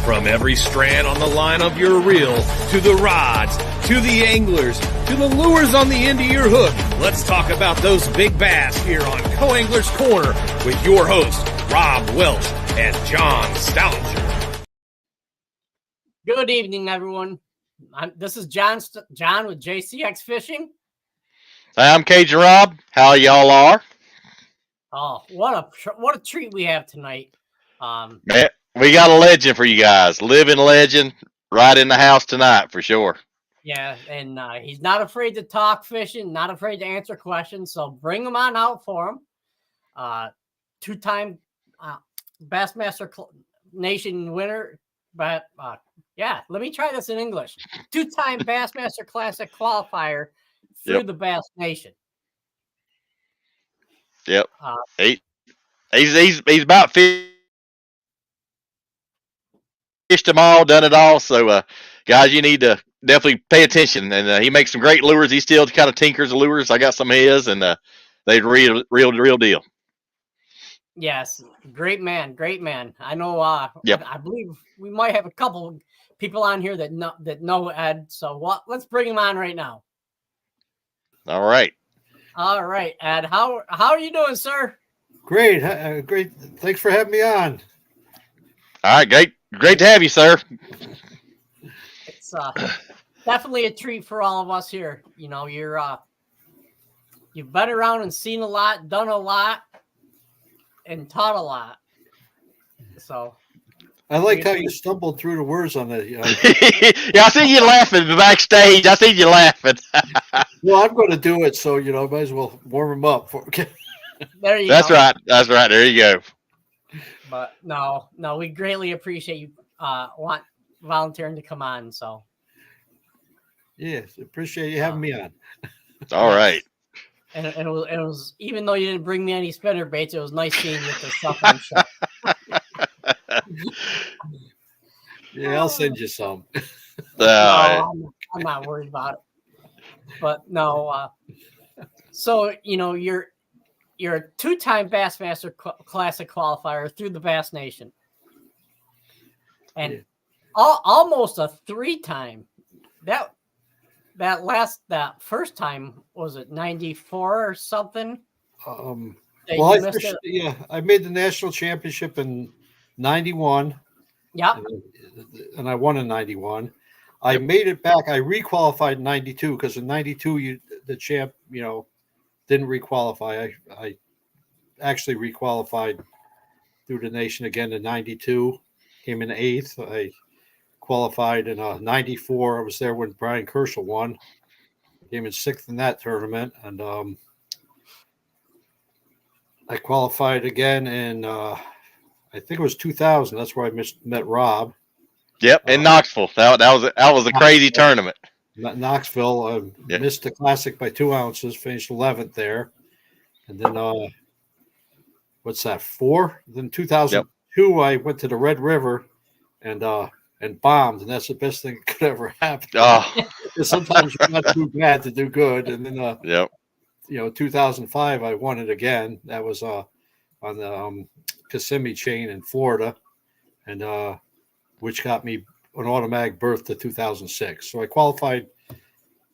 From every strand on the line of your reel, to the rods, to the anglers, to the lures on the end of your hook, let's talk about those big bass here on Co-Angler's Corner with your hosts, Rob Welch and John Stoudinger. Good evening, everyone. This is John with JCX Fishing. I'm Cajun Rob. How y'all are? Oh, what a treat we have tonight. Man, we got a legend for you guys. Living legend right in the house tonight for sure. Yeah, and he's not afraid to talk fishing, not afraid to answer questions. So bring him on out for him. Two-time Bassmaster Nation winner. But yeah, let me try this in English. Two-time Bassmaster Classic qualifier through the Bass Nation. Yep. He's about fished them all, done it all. So, guys, you need to definitely pay attention. And he makes some great lures. He still kind of tinkers the lures. I got some of his, and they're real deal. Yes, great man. I know. Yep. I believe we might have a couple people on here that know Ed. So let's bring him on right now. All right, Ed. How are you doing, sir? Great. Thanks for having me on. All right, great to have you, sir. It's definitely a treat for all of us here. You know, you've been around and seen a lot, done a lot, and taught a lot. So I like how you stumbled through the words on that. Yeah, I see you laughing backstage. I see you laughing. Well, I'm going to do it, so might as well warm them up. There you That's go. right. That's right. There you go. But no, we greatly appreciate you volunteering to come on. So yes, appreciate you having me on. All right. And it was, even though you didn't bring me any spinner baits, it was nice seeing you with the stuff on show. Yeah, I'll send you some. No, I'm not worried about it. But no, so you're a two-time Bassmaster Classic qualifier through the Bass Nation, and almost a three-time. That first time, was it 94 or something? Well, I made the national championship in 91. Yep. And I won in 91. I made it back. I requalified in 92 because in 92 the champ, didn't requalify. I actually requalified through the nation again in 92. Came in 8th. I qualified in 94. I was there when Brian Kerschel won. Came in 6th in that tournament, and I qualified again in I think it was 2000. That's where I met Rob. Yep, in Knoxville. That was a crazy tournament. Knoxville. Missed the classic by 2 ounces. Finished 11th there, and then 4? Then 2002, I went to the Red River, and bombed, and that's the best thing that could ever happen. Oh. Sometimes you're not too bad to do good, and then 2005, I won it again. That was on the Kissimmee chain in Florida, and which got me an automatic berth to 2006. So I qualified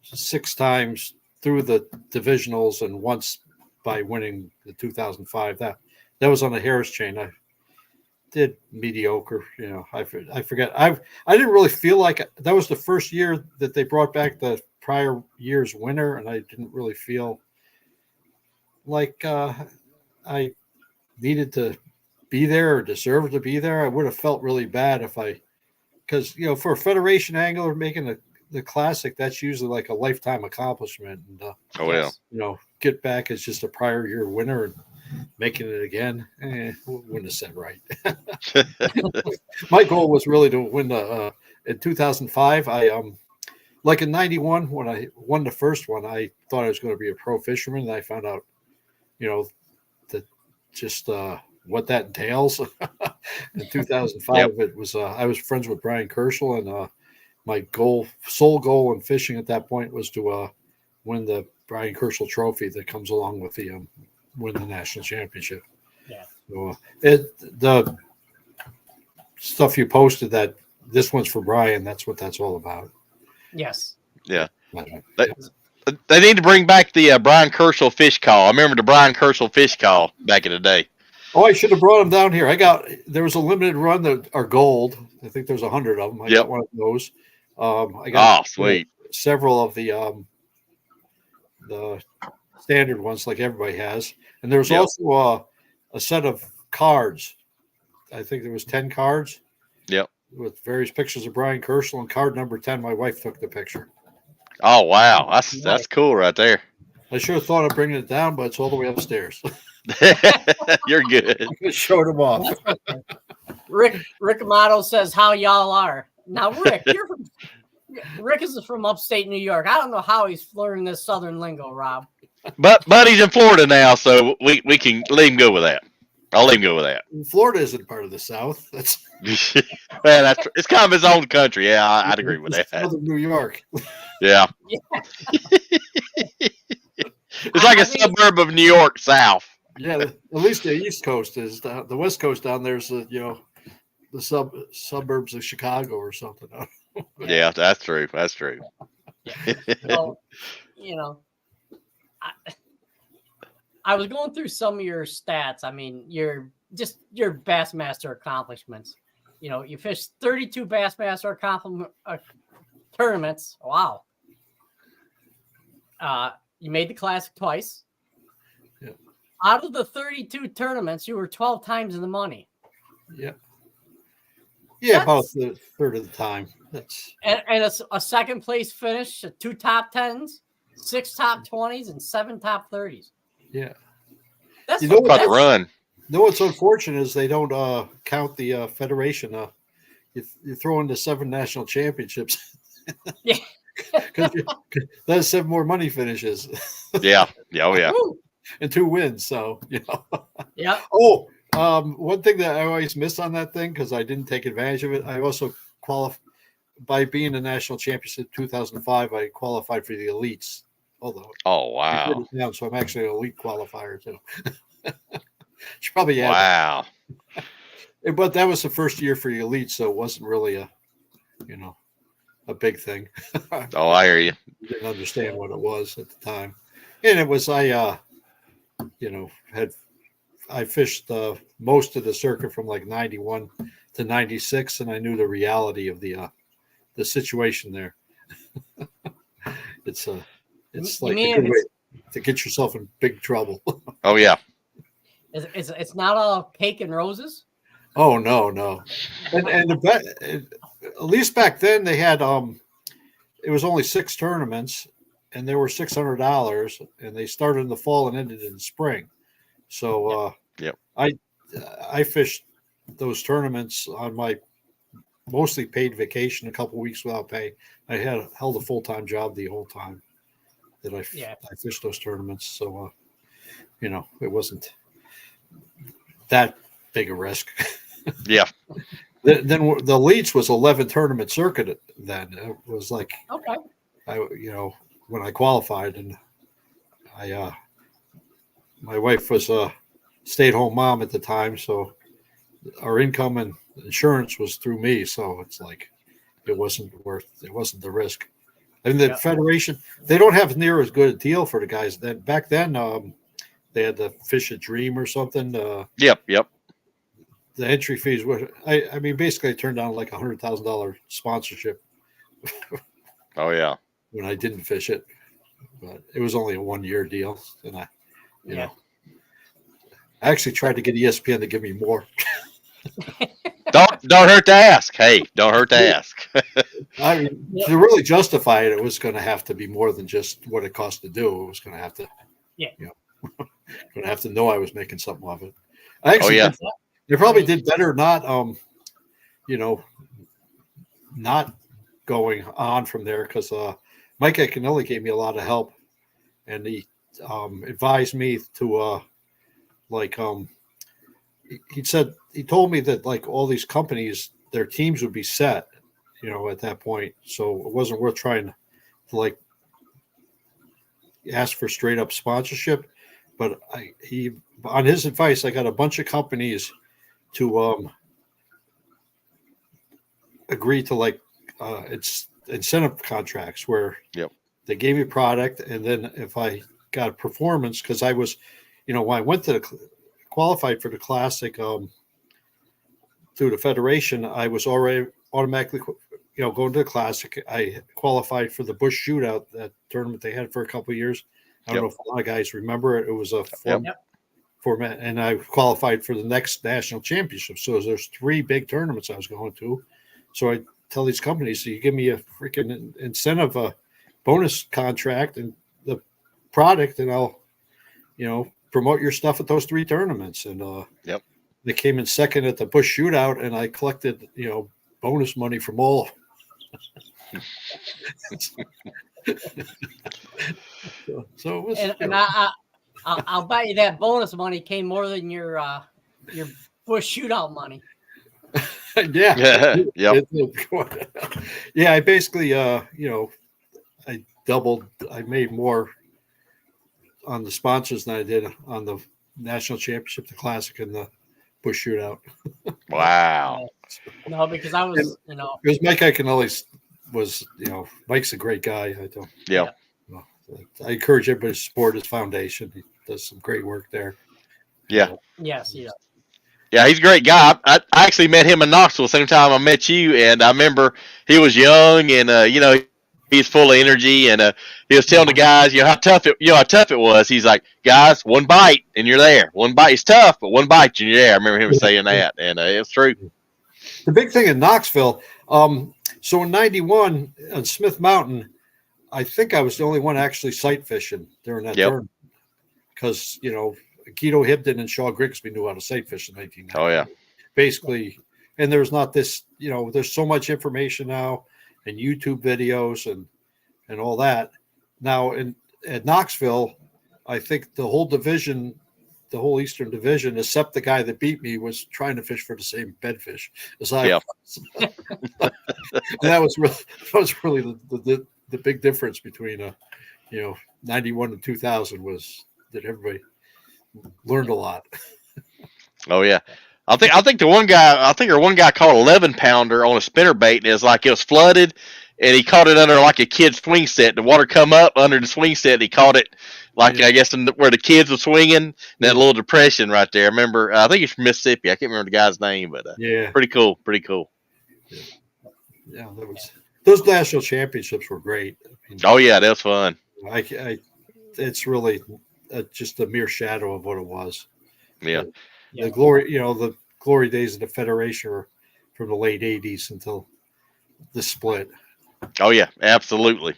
6 times through the divisionals and once by winning the 2005. That was on the Harris chain. I did mediocre. I forget. I didn't really feel like that was the first year that they brought back the prior year's winner, and I didn't really feel like I needed to be there or deserved to be there. I would have felt really bad because for a Federation angler making the classic, that's usually like a lifetime accomplishment. And get back as just a prior year winner and making it again, wouldn't have said right. My goal was really to win in 2005. I like in 91 when I won the first one, I thought I was going to be a pro fisherman, and I found out, that just what that entails. In 2005, it was I was friends with Brian Kerschel, and my sole goal in fishing at that point was to win the Brian Kerschel Trophy that comes along with the win the national championship. Yeah. So the stuff you posted that this one's for Brian. That's what that's all about. Yes. Yeah. They need to bring back the Brian Kerschel fish call. I remember the Brian Kerschel fish call back in the day. Oh, I should have brought them down here. There was a limited run that are gold. I think there's 100 of them. I got one of those. I got sweet. Several of the standard ones like everybody has. And there's also a set of cards. I think there was 10 cards. Yep. With various pictures of Brian Kerschel, and card number 10, my wife took the picture. Oh, wow. That's cool right there. I sure thought of bringing it down, but it's all the way upstairs. You're good. I just showed him off. Rick Amato says how y'all are. Now, Rick, Rick is from upstate New York. I don't know how he's learning this Southern lingo, Rob. But he's in Florida now, so we can let him go with that. I'll let him go with that. Florida isn't part of the South. That's it's kind of his own country. Yeah, I'd agree with that. Southern New York. Yeah. It's like a suburb of New York South. Yeah, at least the East Coast is. The West Coast down there's the suburbs of Chicago or something. Yeah, that's true. That's true. Well, I was going through some of your stats. I mean, your Bassmaster accomplishments. You fished 32 Bassmaster tournaments. Wow. You made the Classic twice. Yeah. Out of the 32 tournaments, you were 12 times in the money. Yeah. Yeah, about the third of the time. And a second place finish, 2 top 10s, 6 top 20s, and 7 top 30s. Yeah. That's about the run. What's unfortunate is they don't count the federation. You throw in the 7 national championships. Yeah. Because that's 7 more money finishes. Yeah. Oh, yeah. And 2 wins. So, Yeah. Oh, one thing that I always miss on that thing, because I didn't take advantage of it, I also qualified by being a national championship in 2005. I qualified for the elites. Although, wow. So I'm actually an elite qualifier too. Should probably add. Wow. But that was the first year for the elites, so it wasn't really a big thing. Oh, I hear you. Didn't understand what it was at the time, and it was I fished most of the circuit from like 91 to 96, and I knew the reality of the situation there. It's like a good way to get yourself in big trouble. Oh yeah. It's not all cake and roses. Oh no. And at least back then they had it was only 6 tournaments, and they were $600, and they started in the fall and ended in the spring. So yep. I fished those tournaments on my mostly paid vacation, a couple of weeks without pay. I held a full-time job the whole time that I fished those tournaments. So it wasn't that big a risk. Yeah. Then the elites was 11 tournament circuit. Then it was like, okay. When I qualified, and my wife was a stay-at-home mom at the time, so our income and insurance was through me. So it's like it wasn't the risk. And the federation, they don't have near as good a deal for the guys. Then back then, they had the Fish a Dream or something. Yep. The entry fees were, I mean, basically I turned down like $100,000 sponsorship. Oh yeah. When I didn't fish it, but it was only a 1-year deal, and I actually tried to get ESPN to give me more. Don't hurt to ask. Hey, don't hurt to ask. I mean, to really justify it, it was going to have to be more than just what it cost to do. It was going to have to, going to have to know I was making something of it. I actually, they probably did better not, not going on from there, because Mike Iaconelli gave me a lot of help, and he advised me to he told me that like all these companies, their teams would be set, at that point, so it wasn't worth trying to like ask for straight up sponsorship. But on his advice, I got a bunch of companies to agreed to like it's incentive contracts where Yep. they gave me product, and then if I got a performance, because I was, when I went to qualified for the classic through the federation, I was already automatically going to the classic. I qualified for the Bush Shootout, that tournament they had for a couple of years. I don't know if a lot of guys remember it. It was a format, and I qualified for the next national championship. So there's 3 big tournaments I was going to. So I tell these companies, so you give me a freaking incentive, a bonus contract and the product, and I'll, promote your stuff at those 3 tournaments. And they came in second at the Bush Shootout, and I collected, bonus money from all. So it was, and I'll bet you that bonus money came more than your Bush Shootout money. Yeah. Yep. Yeah, I basically I doubled. I made more on the sponsors than I did on the national championship, the classic, and the Bush Shootout. Wow. No, because I was, because Mike Iaconelli was, Mike's a great guy. I don't. Yeah. I encourage everybody to support his foundation. He does some great work there. Yeah. Yes. Yeah. Yeah, he's a great guy. I actually met him in Knoxville the same time I met you, and I remember he was young and he's full of energy, and he was telling the guys how tough it was. He's like, guys, one bite and you're there. One bite is tough, but one bite and you're there. I remember him saying that, and it's true. The big thing in Knoxville. So in '91 on Smith Mountain, I think I was the only one actually sight fishing during that tournament, because Guido Hibden and Shaw Grigsby knew how to sight fish in 1990. Oh yeah, basically. And there's not this, there's so much information now, and YouTube videos and all that. Now at Knoxville, I think the whole division, the whole Eastern Division, except the guy that beat me, was trying to fish for the same bedfish as I was. And that was really the big difference between 91 and 2000 was that everybody learned a lot. Oh yeah. I think one guy caught 11 pounder on a spinner bait, and it was flooded, and he caught it under like a kid's swing set. The water come up under the swing set. And he caught it I guess where the kids were swinging, that little depression right there. I remember, I think he's from Mississippi. I can't remember the guy's name, but pretty cool. Yeah, those national championships were great. Oh yeah, that was fun. It's really just a mere shadow of what it was. Yeah. The glory days of the Federation were from the late 80s until the split. Oh yeah, absolutely.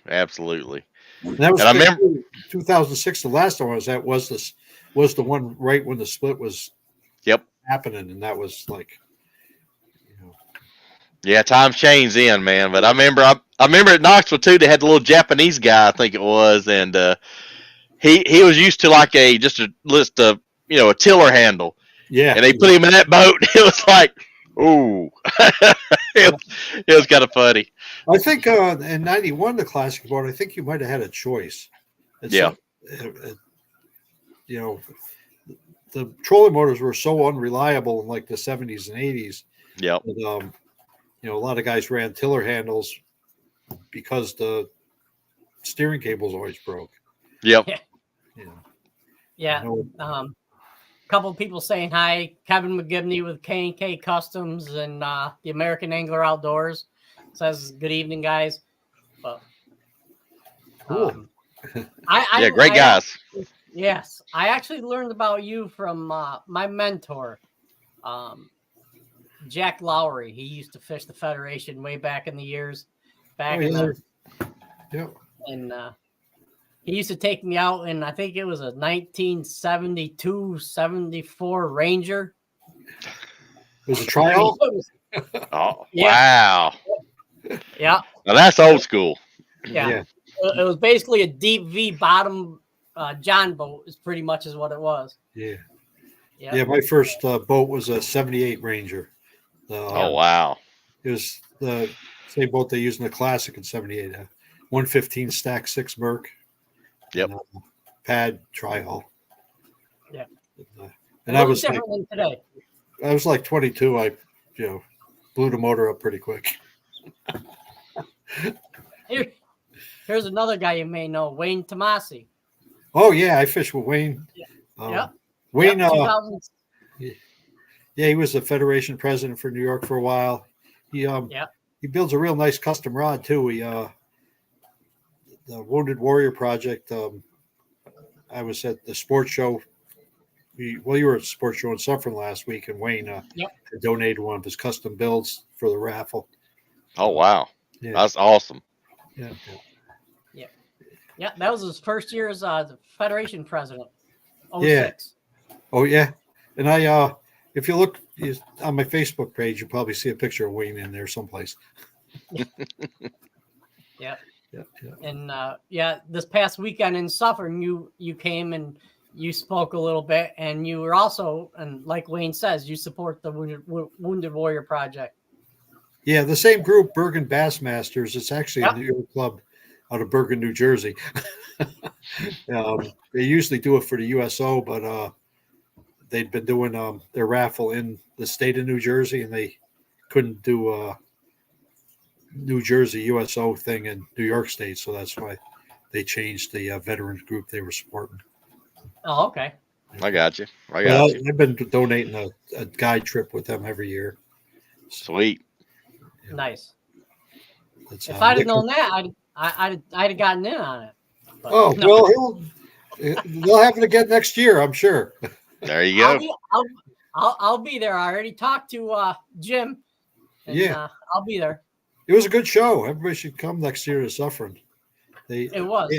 And that was, I remember 2006. The last time I was at was the one right when the split was happening, and that was like, yeah, times changed then, man. But I remember at Knoxville too. They had the little Japanese guy, I think it was, and he was used to like a tiller handle. Yeah, and they put him in that boat. It was like, ooh, it was kind of funny. I think in '91, the classic boat, I think you might have had a choice. The trolling motors were so unreliable in like the 70s and 80s. Yeah. A lot of guys ran tiller handles because the steering cables always broke. Yep. Yeah. Couple of people saying hi. Kevin McGivney with K&K Customs and the American Angler Outdoors says, good evening, guys. But, cool. Great guys. Yes. I actually learned about you from my mentor, Jack Lowry. He used to fish the Federation way back in the years. And he used to take me out in, I think it was a 1972-74 Ranger. It was a trial? Oh, wow. Yeah. Now that's old school. Yeah. It was basically a deep V bottom John boat is pretty much is what it was. Yeah. Yeah, my first boat was a 78 Ranger. Oh, wow. It was the same boat they used in the Classic in 78. 115 stack 6 Merc. Yep. Pad tri-hull. Yeah. And I was different than today. I was like 22. I blew the motor up pretty quick. Here's another guy you may know, Wayne Tomasi. Oh yeah, I fished with Wayne. Yep. Wayne. Yep, 2000. Yeah, he was the Federation president for New York for a while. He builds a real nice custom rod too. The Wounded Warrior Project. I was at the sports show. You were at the sports show in Suffern last week, and Wayne donated one of his custom builds for the raffle. Oh wow, yeah. That's awesome. Yeah, that was his first year as the Federation president. 06. Yeah. Oh yeah, and I if you look on my Facebook page, you'll probably see a picture of Wayne in there someplace. Yeah. Yeah. And this past weekend in Suffern, you came and you spoke a little bit, and you were also, and like Wayne says, you support the Wounded Warrior Project. Yeah, the same group, Bergen Bassmasters. It's actually a New York club out of Bergen, New Jersey. They usually do it for the USO, but they'd been doing their raffle in the state of New Jersey, and they couldn't do a New Jersey USO thing in New York State, so that's why they changed the veterans group they were supporting. Oh, okay. I got you. I've been donating a guide trip with them every year. Sweet. Yeah. Nice. That's, if I'd have known that, I'd have gotten in on it. But, well, they'll have it again next year, I'm sure. There you go. I'll be there. I already talked to Jim. And, I'll be there. It was a good show. Everybody should come next year to Suffern. It was.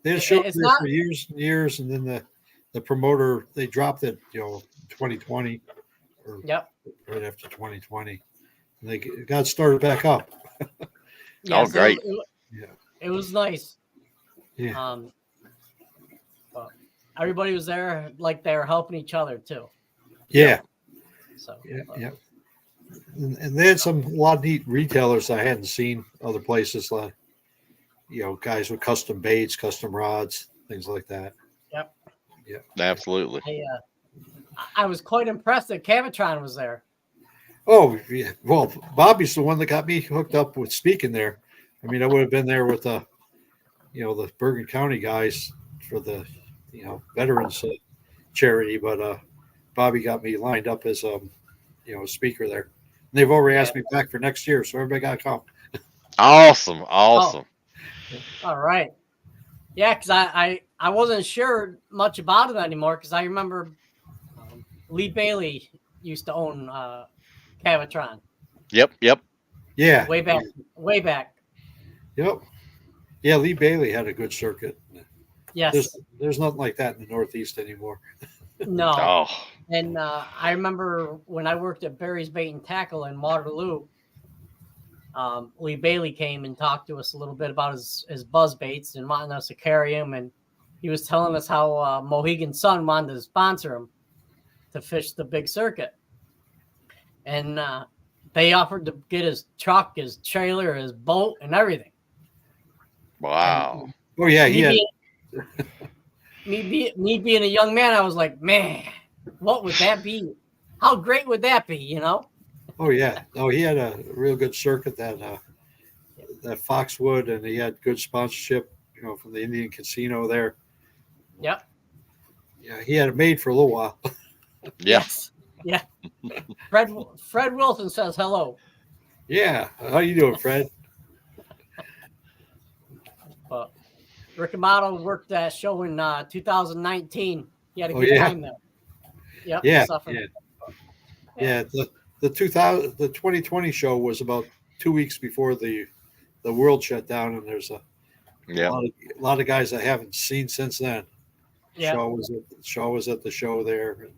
They had shows there for years and years, and then the promoter, they dropped it, 2020 or right after 2020. And they got started back up. Yes, great. It was nice. Yeah. Everybody was there, like they were helping each other too. Yeah. So yeah. And they had a lot of neat retailers I hadn't seen other places, like guys with custom baits, custom rods, things like that. Yep. Absolutely. I was quite impressed that Cavitron was there. Oh yeah. Well, Bobby's the one that got me hooked up with speaking there. I mean, I would have been there with the Bergen County guys for the veterans charity, but Bobby got me lined up as a speaker there. And they've already asked me back for next year, so everybody got to come. Awesome. Oh. All right. Yeah, because I wasn't sure much about it anymore, because I remember Lee Bailey used to own Cavitron. Yep. Yeah. Way back. Yep. Yeah, Lee Bailey had a good circuit. Yes. There's nothing like that in the Northeast anymore. No. Oh. And I remember when I worked at Barry's Bait and Tackle in Waterloo, Lee Bailey came and talked to us a little bit about his buzz baits and wanting us to carry him. And he was telling us how Mohegan Sun wanted to sponsor him to fish the big circuit. And they offered to get his truck, his trailer, his boat, and Wow. And, oh, yeah. Me being a young man, I was like, man, what would that be? How great would that be, Oh, yeah. Oh, he had a real good circuit, that Foxwood, and he had good sponsorship, from the Indian Casino there. Yep. Yeah, he had it made for a little while. Yes. Yeah. Fred Wilson says hello. Yeah. How you doing, Fred? But Rick Amato worked that show in 2019. He had a good time there. Yep. Yeah. Yeah. The 2020 show was about 2 weeks before the world shut down, and there's a lot of guys I haven't seen since then. Yeah. Shaw was at the show there, and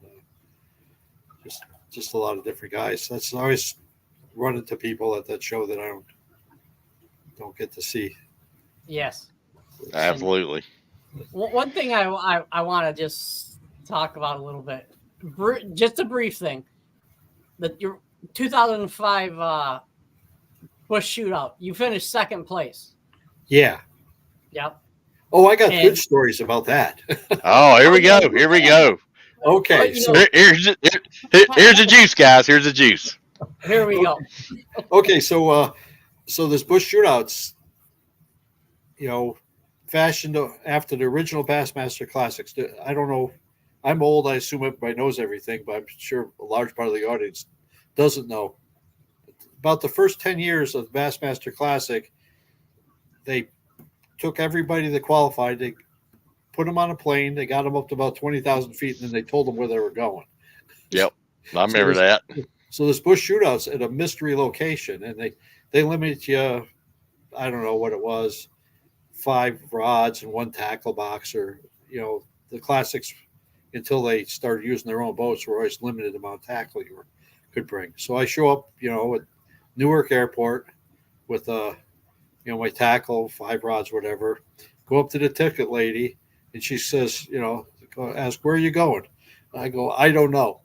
just a lot of different guys. That's always run into people at that show that I don't get to see. Yes. Absolutely. One thing I want to just talk about a little bit, just a brief thing. Your 2005 Bush Shootout, you finished second place. Yeah. Yep. Oh, I got good stories about that. Oh, here we go. Okay. So here's the juice, guys. Here's the juice. Here we go. Okay, so so this Bush shootouts, fashioned after the original Bassmaster Classics. I don't know. I'm old. I assume everybody knows everything, but I'm sure a large part of the audience doesn't know. About the first 10 years of the Bassmaster Classic, they took everybody that qualified. They put them on a plane. They got them up to about 20,000 feet, and then they told them where they were going. Yep. I remember that. So this Bush shootouts at a mystery location, and they limit you, I don't know what it was, 5 rods and 1 tackle box, or the classics until they started using their own boats were always limited amount of tackle you could bring. So I show up, at Newark Airport with my tackle, 5 rods, whatever. Go up to the ticket lady, and she says, ask, where are you going? I go, I don't know.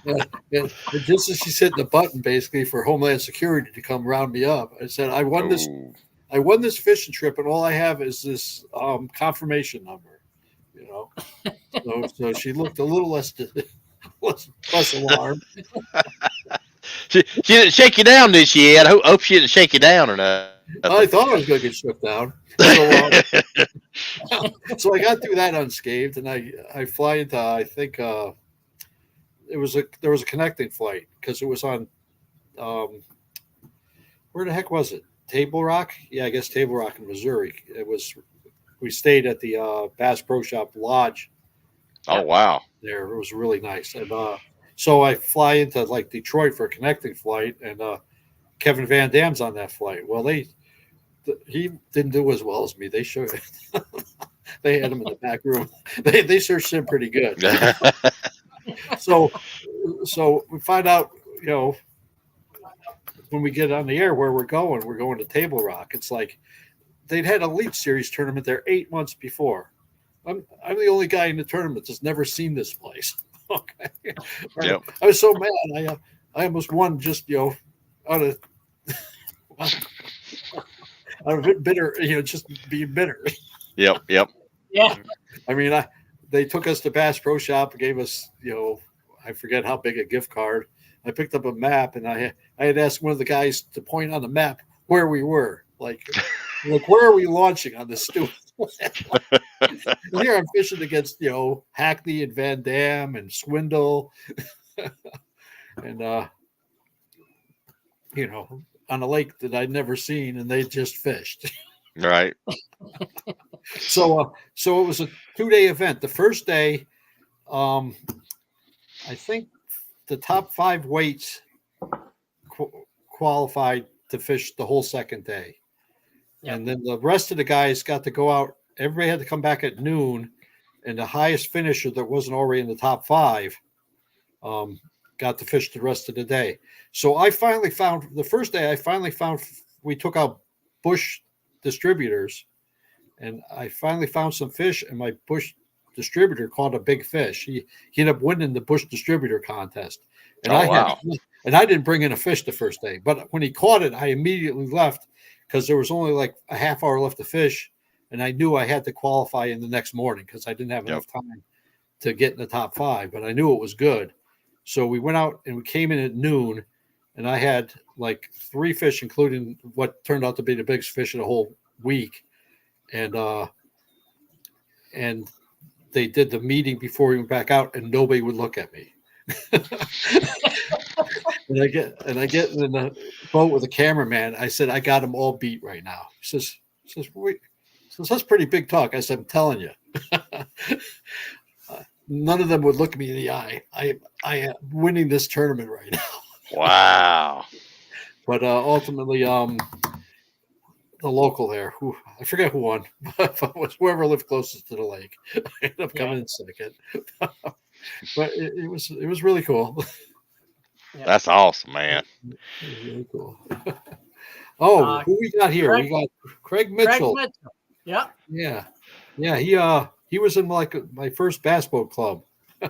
and just as she's hitting the button, basically for Homeland Security to come round me up, I said, I won this fishing trip, and all I have is this confirmation number. So she looked a little less alarmed. She didn't shake you down, did she, Ed? I hope she didn't shake you down or not. I thought I was going to get shook down. So I got through that unscathed, and I fly into, I think there was a connecting flight because it was on where the heck was it? Table Rock? Yeah, I guess Table Rock in Missouri. We stayed at the Bass Pro Shop Lodge. Oh wow! There, it was really nice, and so I fly into like Detroit for a connecting flight, and Kevin Van Dam's on that flight. Well, he didn't do as well as me. They showed they had him in the back room. They searched him pretty good. So we find out, when we get on the air where we're going to Table Rock. It's like they'd had an Elite Series tournament there 8 months before. I'm the only guy in the tournament that's never seen this place. Okay. Yep. I was so mad. I almost won just, out of bitter, just being bitter. Yep. Yeah. I mean, they took us to Bass Pro Shop and gave us, I forget how big a gift card. I picked up a map, and I had asked one of the guys to point on the map where we were. Like where are we launching on this stupid here I'm fishing against, Hackney and Van Dam and Swindle and, on a lake that I'd never seen, and they just fished. Right. So it was a 2-day event. The first day, I think the top 5 weights qualified to fish the whole second day. Yep. And then the rest of the guys got to go out. Everybody had to come back at noon, and the highest finisher that wasn't already in the top 5 got to fish the rest of the day. So I finally found the first day. We took out Bush distributors, and I finally found some fish, and my Bush distributor caught a big fish. He ended up winning the Bush distributor contest, and I didn't bring in a fish the first day. But when he caught it, I immediately left because there was only like a half hour left to fish, and I knew I had to qualify in the next morning because I didn't have enough time to get in the top 5. But I knew it was good, so we went out and we came in at noon, and I had like 3 fish, including what turned out to be the biggest fish of the whole week, and they did the meeting before we went back out, and nobody would look at me. And I get in the boat with the cameraman. I said, I got them all beat right now. He says, that's pretty big talk. I said, I'm telling you. None of them would look me in the eye. I am winning this tournament right now. Wow. But ultimately, the local there, who I forget who won, but it was whoever lived closest to the lake. I ended up coming in second. But it was really cool. That's awesome, man. It was really cool. Who we got here? We got Craig Mitchell. Yeah. He was in my first bass boat club.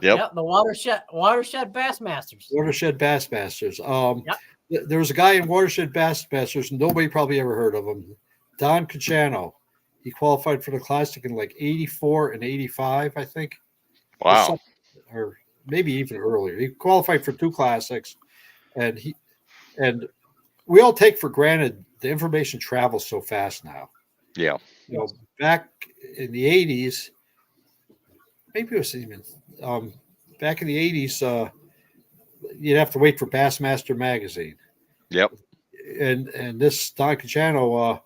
Yep, the Watershed Bassmasters. Watershed Bassmasters. There was a guy in Watershed Bassmasters, and nobody probably ever heard of him. Don Cacciano. He qualified for the Classic in like 84 and 85, I think. Wow. Or maybe even earlier. He qualified for 2 Classics, and And we all take for granted the information travels so fast now. Yeah. Back in the 80s, maybe it was even back in the 80s, you'd have to wait for Bassmaster magazine. Yep. And this Don Cajano,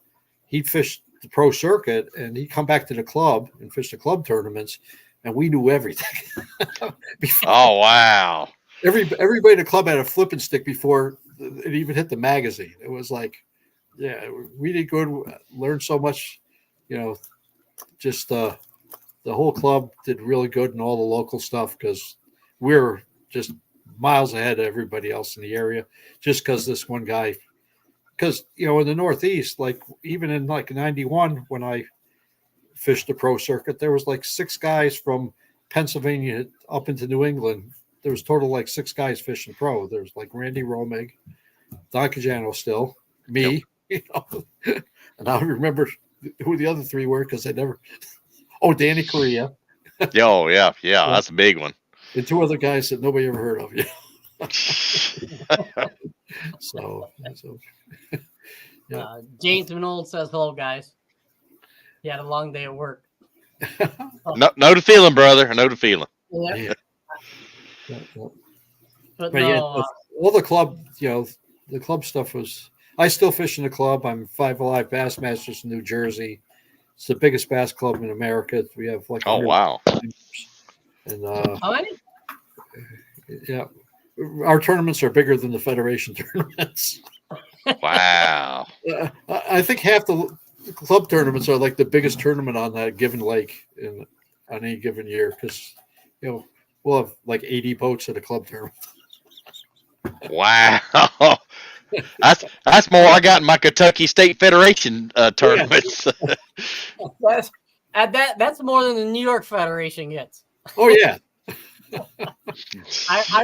he fished the pro circuit, and he'd come back to the club and fish the club tournaments, and we knew everything. Oh, wow. Everybody in the club had a flipping stick before it even hit the magazine. It was like, yeah, we did good, learned so much, just the whole club did really good in all the local stuff because we're just miles ahead of everybody else in the area just because this one guy, because, in the Northeast, like even in like 91, when I fished the pro circuit, there was like 6 guys from Pennsylvania up into New England. There was total like 6 guys fishing pro. There's like Randy Romig, Don Cajano still, me, and I remember who the other 3 were because I never. Oh, Danny Correa. Oh, yeah, that's a big one. And 2 other guys that nobody ever heard of. So yeah. James Minold says hello, guys. He had a long day at work. Know the feeling, brother. I know the feeling. Yeah. But all the club, the club stuff was. I still fish in the club. I'm 5 Alive Bassmasters in New Jersey. It's the biggest bass club in America. We have like. Oh, wow. And how many? Yeah, our tournaments are bigger than the Federation tournaments. Wow. I think half the club tournaments are like the biggest tournament on that given lake on any given year because we'll have like 80 boats at a club tournament. Wow. That's more I got in my Kentucky State Federation tournaments. That's more than the New York Federation gets. Oh yeah. I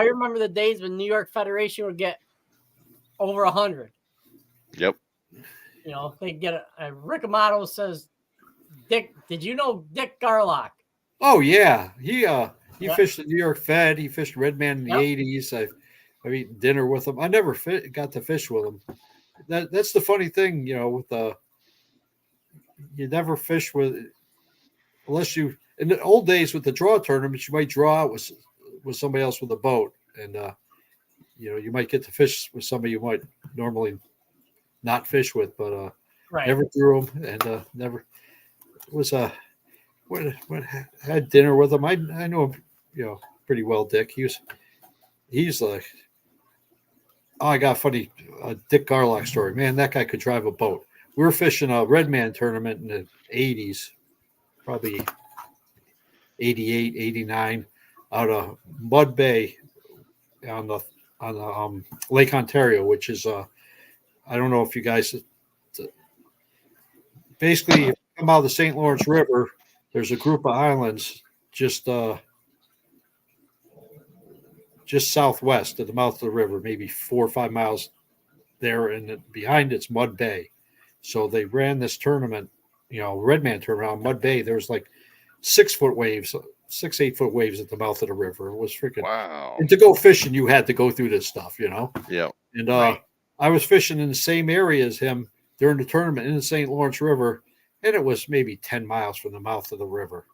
remember the days when New York Federation would get over 100. Yep. They get Rick Amato says, Dick, did you know Dick Garlock? Oh yeah. He fished the New York Fed. He fished Redman in the 80s. I've eaten dinner with him. I never got to fish with him. That's the funny thing, with you never fish with unless you in the old days with the draw tournaments, you might draw out with somebody else with a boat, and you might get to fish with somebody you might normally not fish with, but never drew them and never was when had dinner with him. I know him, pretty well, Dick. He's like, oh, I got a funny Dick Garlock story. Man, that guy could drive a boat. We were fishing a Redman tournament in the 80s, probably 88, 89, out of Mud Bay on the Lake Ontario, which is I don't know if you guys basically if you come out of the St. Lawrence River, there's a group of islands just southwest of the mouth of the river, maybe 4 or 5 miles there, and behind it's Mud Bay. So they ran this tournament, Redman tournament on Mud Bay. There was like 6-foot waves, 8-foot waves at the mouth of the river. It was freaking wow. And to go fishing, you had to go through this stuff, Yeah. And I was fishing in the same area as him during the tournament in the St. Lawrence River, and it was maybe 10 miles from the mouth of the river.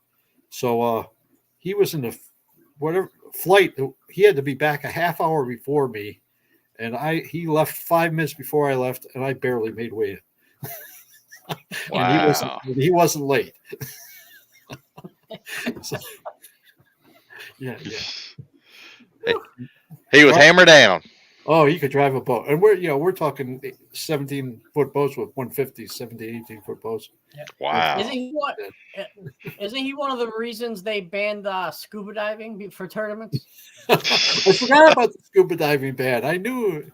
So he was in the whatever flight. He had to be back a half hour before me, and he left 5 minutes before I left, and I barely made way. Wow. And he wasn't late. So, yeah. He was hammered down. Oh, he could drive a boat, and we're talking 17-foot boats with 150, 17, 18-foot boats. Yeah. Wow. Isn't he one of the reasons they banned scuba diving for tournaments? I forgot about the scuba diving ban. I knew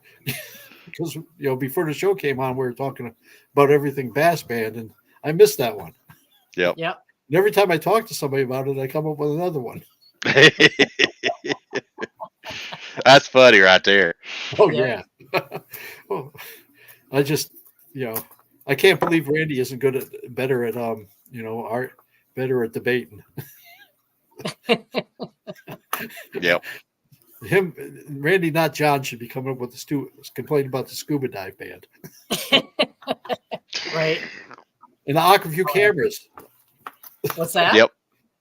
because before the show came on, we were talking about everything bass band, and I missed that one. Yep. Yep. And every time I talk to somebody about it, I come up with another one. That's funny right there. Oh yeah. Well, I just I can't believe Randy isn't better at better at debating. Yep. Randy, not John, should be coming up with the complaint about the scuba dive band. Right. And the Aquaview cameras. What's that? Yep.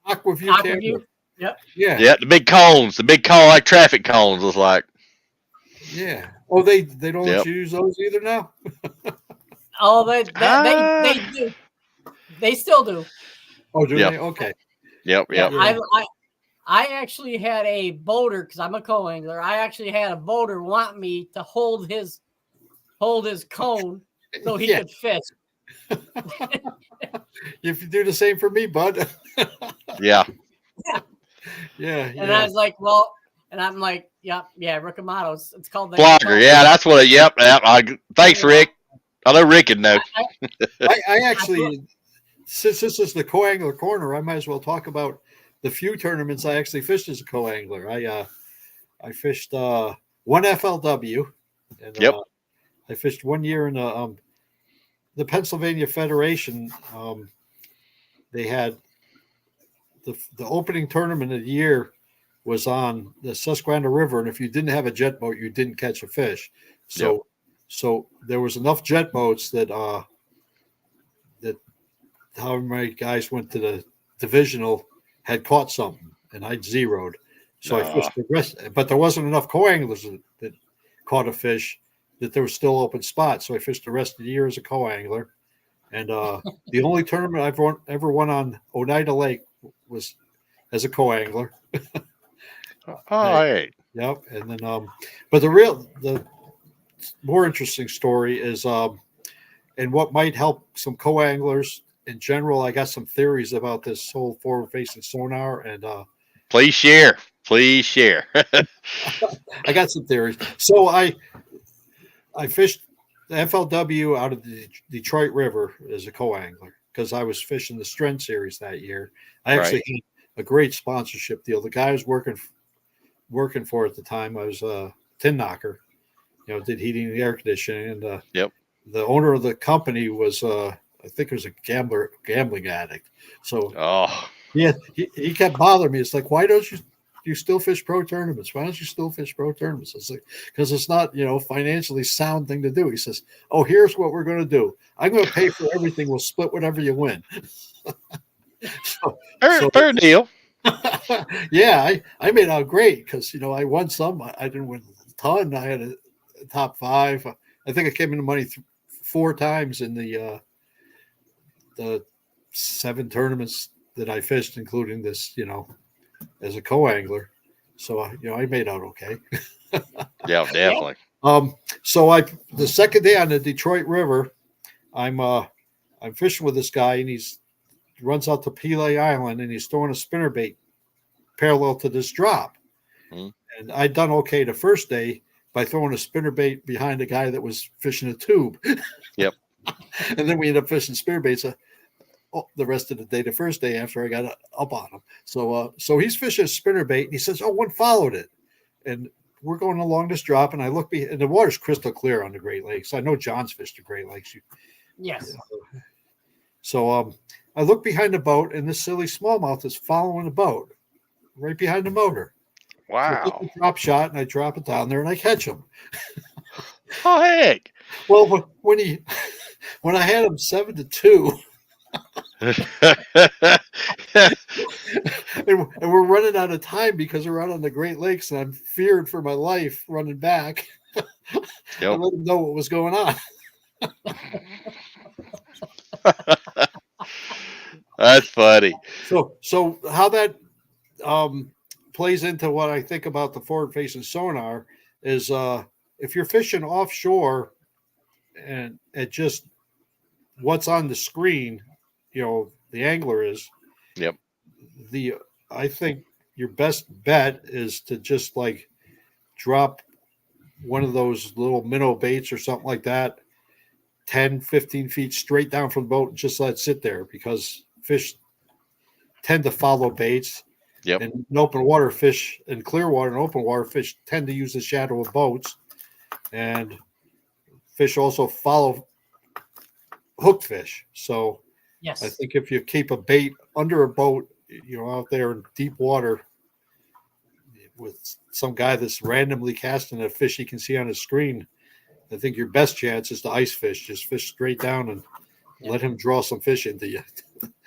Aquaview camera. Yep. Yeah. Yeah. The big cone like traffic cones was like. Yeah. Oh, they don't let you use those either now. Oh, they do. They still do. Oh, do they? Okay. Yep. Yeah, I actually had a boater, because I'm a co-angler. I actually had a boater want me to hold his cone so he could fish. If you do the same for me, bud. Yeah. Yeah. And I was like, well, and I'm like, yeah, Riccamato. It's called the Blogger. Yeah, that's what. Yep. Thanks, Rick. I know Rick would know. I actually, since this is the co-angler corner, I might as well talk about the few tournaments I actually fished as a co-angler. I fished one FLW, and I fished 1 year in the Pennsylvania Federation. They had the opening tournament of the year was on the Susquehanna River, and if you didn't have a jet boat, you didn't catch a fish. So there was enough jet boats that however many guys went to the divisional had caught something, and I'd zeroed. So I fished the rest, but there wasn't enough co-anglers that caught a fish that there was still open spots. So I fished the rest of the year as a co-angler. And the only tournament I've ever won on Oneida Lake was as a co-angler. Hey. Yep. And then, but the more interesting story is, and what might help some co-anglers in general. I got some theories about this whole forward-facing sonar, and please share. I got some theories. So I fished the FLW out of the Detroit River as a co-angler because I was fishing the Strand Series that year. I actually had a great sponsorship deal. The guy I was working for at the time, I was a tin knocker, did heating and air conditioning, and the owner of the company was I think it was a gambling addict. So he kept bothering me. It's like, why don't you still fish pro tournaments? Why don't you still fish pro tournaments? It's like, because it's not, financially sound thing to do. He says, oh, here's what we're going to do. I'm going to pay for everything. We'll split whatever you win. Fair deal. Yeah, I made out great because, I won some. I didn't win a ton. I had a top 5. I think I came into money 4 times in the 7 tournaments that I fished, including this, as a co-angler. So, I made out okay. Yeah, definitely. So the second day on the Detroit River, I'm fishing with this guy, and he runs out to Pelee Island, and he's throwing a spinnerbait parallel to this drop. And I'd done okay the first day by throwing a spinnerbait behind a guy that was fishing a tube. Yep. And then we ended up fishing spinnerbaits the rest of the day, the first day after I got up on him. So he's fishing a spinnerbait, and he says, oh, one followed it. And we're going along this drop, and I look and the water's crystal clear on the Great Lakes. I know John's fished the Great Lakes. Yes. So I look behind the boat, and this silly smallmouth is following the boat right behind the motor. Wow. So I take a drop shot, and I drop it down there, and I catch him. Oh, heck. Well, when I had him 7-2, and we're running out of time because we're out on the Great Lakes, and I'm feared for my life running back. I let him know what was going on. That's funny. So how that plays into what I think about the forward-facing sonar is if you're fishing offshore and at just what's on the screen, the angler is. Yep. I think your best bet is to just like drop one of those little minnow baits or something like that 10, 15 feet straight down from the boat and just let it sit there, because fish tend to follow baits. Yep. And in open water, fish in clear water and open water, fish tend to use the shadow of boats, and fish also follow hooked fish. So yes, I think if you keep a bait under a boat, out there in deep water, with some guy that's randomly casting a fish he can see on his screen, I think your best chance is to ice fish. Just fish straight down and let him draw some fish into you.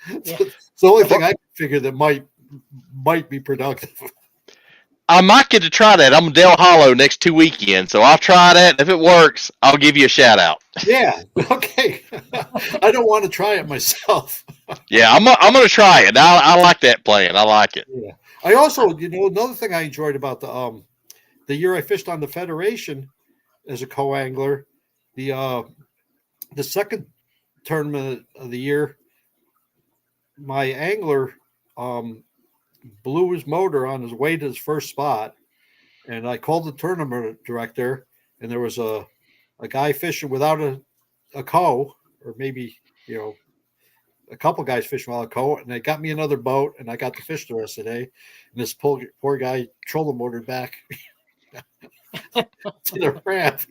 It's the only thing I can figure that might be productive. I might get to try that. I'm in Del Hollow next 2 weekends, so I'll try that. If it works, I'll give you a shout out. Yeah. Okay. I don't want to try it myself. Yeah, I'm gonna try it. I like that plan. I like it. Yeah. I also, another thing I enjoyed about the year I fished on the Federation as a co-angler, the second tournament of the year, my angler blew his motor on his way to his first spot, and I called the tournament director, and there was a guy fishing without a co, or maybe a couple guys fishing without a co, and they got me another boat, and I got to fish the rest of the day. And this poor guy trolling motored back to the ramp.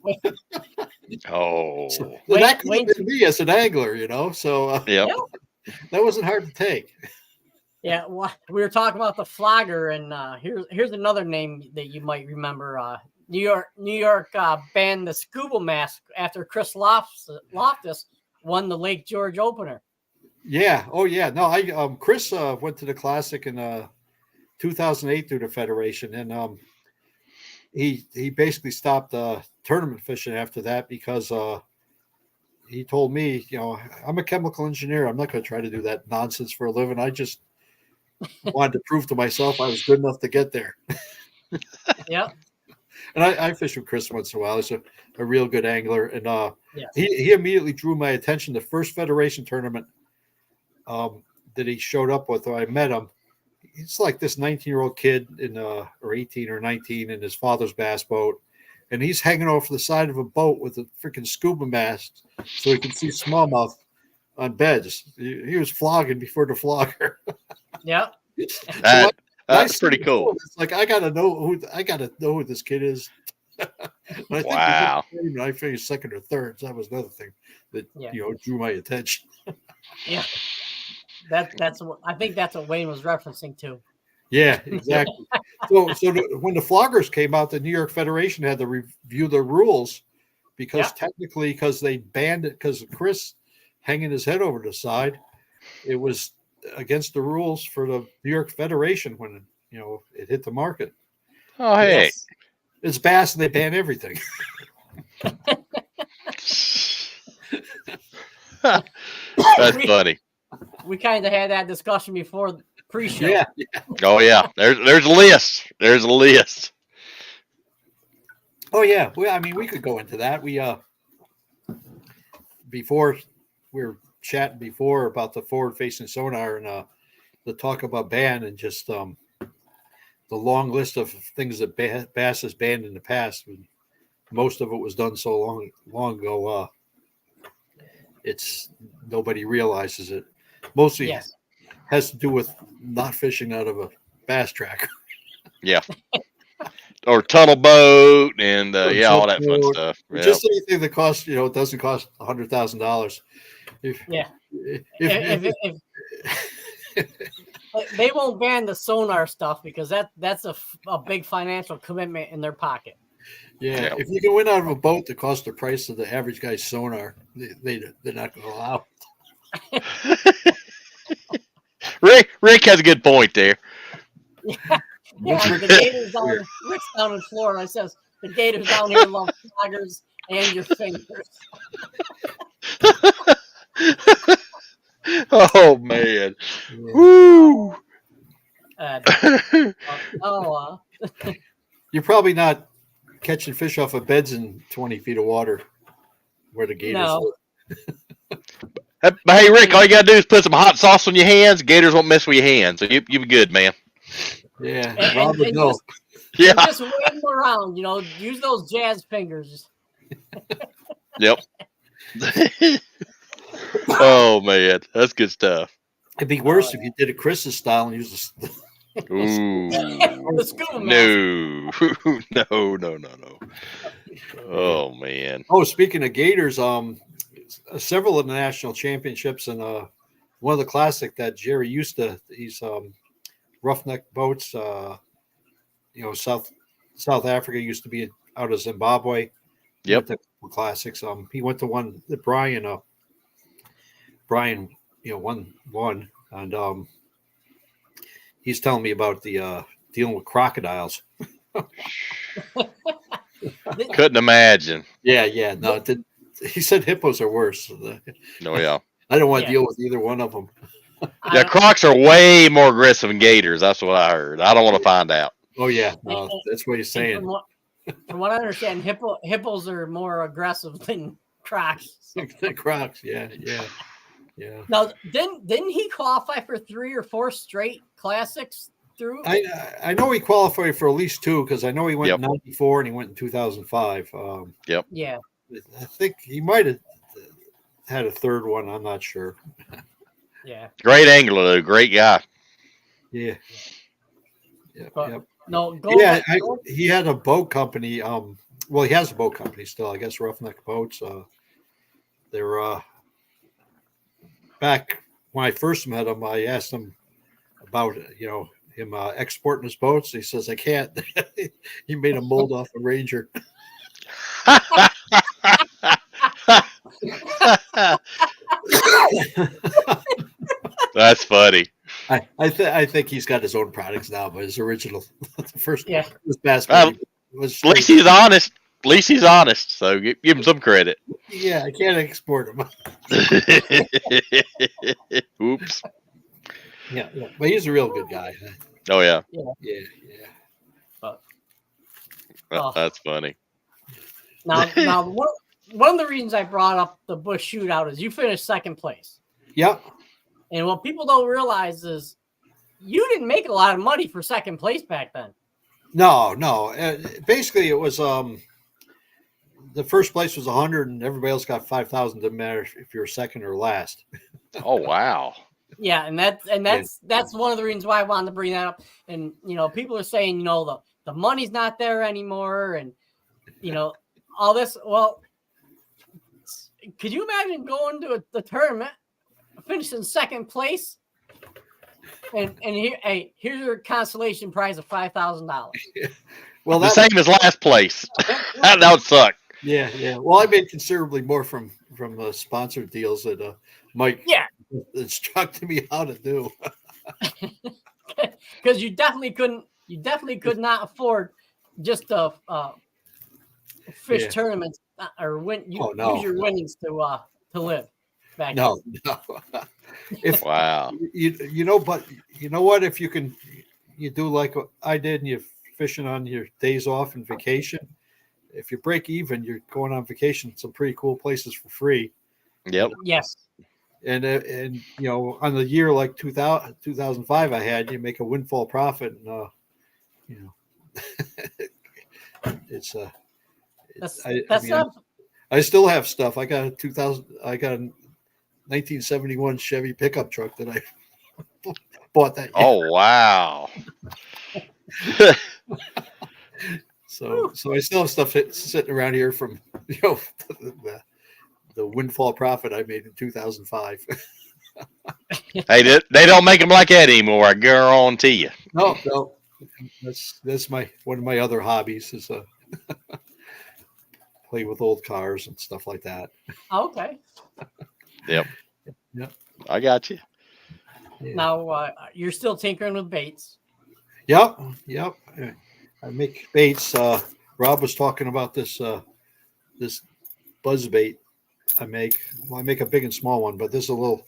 Oh, So that could have been me as an angler, So that wasn't hard to take. Yeah, well, we were talking about the flogger, and here's another name that you might remember. New York banned the scuba mask after Chris Loftus won the Lake George opener. Yeah. Oh, yeah. No, Chris went to the Classic in 2008 through the Federation, and he basically stopped tournament fishing after that because he told me, I'm a chemical engineer. I'm not going to try to do that nonsense for a living. I just wanted to prove to myself I was good enough to get there. Yep. And I fish with Chris once in a while. He's a real good angler. And he immediately drew my attention. The first Federation tournament that he showed up with, when I met him, it's like this 19-year-old kid or 18 or 19 in his father's bass boat. And he's hanging off the side of a boat with a freaking scuba mask so he can see smallmouth on beds. He was flogging before the flogger. Yep. That's pretty cool. It's like I gotta know who this kid is. Wow. I finished second or third. So that was another thing that drew my attention. Yeah. I think that's what Wayne was referencing to. Yeah, exactly. so when the floggers came out, the New York Federation had to review the rules because because they banned it because of Chris hanging his head over the side. It was against the rules for the New York Federation when it hit the market. Oh, hey. Yes. It's bass and they ban everything. That's funny. We kind of had that discussion before pre-show. Yeah. Oh yeah. There's a list. There's a list. Oh yeah. Well, I mean, we could go into that. We before we were chatting before about the forward-facing sonar and the talk about ban and just the long list of things that bass has banned in the past. Most of it was done so long ago. It's nobody realizes it. Mostly has to do with not fishing out of a bass tracker. Yeah. Or tunnel boat and all that fun stuff. Just anything that costs, doesn't cost $100,000. If they won't ban the sonar stuff because that's a big financial commitment in their pocket. Yeah, if you can win out of a boat that costs the price of the average guy's sonar, they're not going to allow it. Rick has a good point there. Yeah, the Gators Rick's down in Florida. It says the Gators down here love floggers and your fingers. Oh man! Woo! You're probably not catching fish off of beds in 20 feet of water where the Gators live. But hey, Rick, all you gotta do is put some hot sauce on your hands. Gators won't mess with your hands, so you be good, man. Yeah, and just wave them around. Use those jazz fingers. Yep. Oh man, that's good stuff. It'd be worse if you did it Chris's style and used the. Ooh. The scuba mask. No. Oh man. Oh, speaking of Gators, several of the national championships and one of the classic that Jerry used to. These roughneck boats. South Africa used to be out of Zimbabwe. Yep. Went to classics. He went to one that Brian won, and he's telling me about the dealing with crocodiles. Couldn't imagine. Yeah. No, he said hippos are worse. Oh yeah. I don't want to deal with either one of them. Yeah, crocs are way more aggressive than gators. That's what I heard. I don't want to find out. Oh yeah, no, that's what he's saying. From what I understand, hippos are more aggressive than crocs. Crocs, yeah. Now, didn't he qualify for 3 or 4 straight classics through? I know he qualified for at least 2 because I know he went in '94 and he went in 2005. Yep. Yeah. I think he might have had a third one. I'm not sure. Yeah. Great angler, though. Great guy. Yeah. But, no. He had a boat company. Well, he has a boat company still. I guess Roughneck Boats. They're back when I first met him. I asked him about him exporting his boats. He says I can't. He made a mold off a Ranger. That's funny. I think he's got his own products now, but his original, the first bass was. At least he's honest. At least he's honest. So give him some credit. Yeah, I can't export him. Oops. Yeah, but he's a real good guy. Oh yeah. That's funny. Now, one of the reasons I brought up the Bush shootout is you finished second place. Yep. And what people don't realize is you didn't make a lot of money for second place back then. No. Basically, it was the first place was 100, and everybody else got 5,000. Didn't matter if you're second or last. Oh wow. Yeah, and that's one of the reasons why I wanted to bring that up. And people are saying the money's not there anymore, and all this. Well, could you imagine going to the tournament, finishing second place, and here's your consolation prize of $5,000? Well, the same as last place. That would suck. Yeah. Well, I made considerably more from the sponsored deals that Mike instructed me how to do. Because you definitely could not afford just to fish tournaments or win. Use your winnings to live. Back no. Wow. But you know what? If you do like what I did, and you're fishing on your days off and vacation. If you break even, you're going on vacation to some pretty cool places for free. Yep. Yes. And on the year like 2005, I had you make a windfall profit, and it's I still have stuff. I got a 1971 Chevy pickup truck that I bought that year. Oh wow. So I still have stuff sitting around here from the windfall profit I made in 2005. Hey, they don't make them like that anymore. I guarantee you. No. That's one of my other hobbies is play with old cars and stuff like that. Okay. Yep. I got you. Yeah. Now you're still tinkering with baits. Yep. I make baits. Rob was talking about this buzz bait I make. Well, I make a big and small one, but this is a little.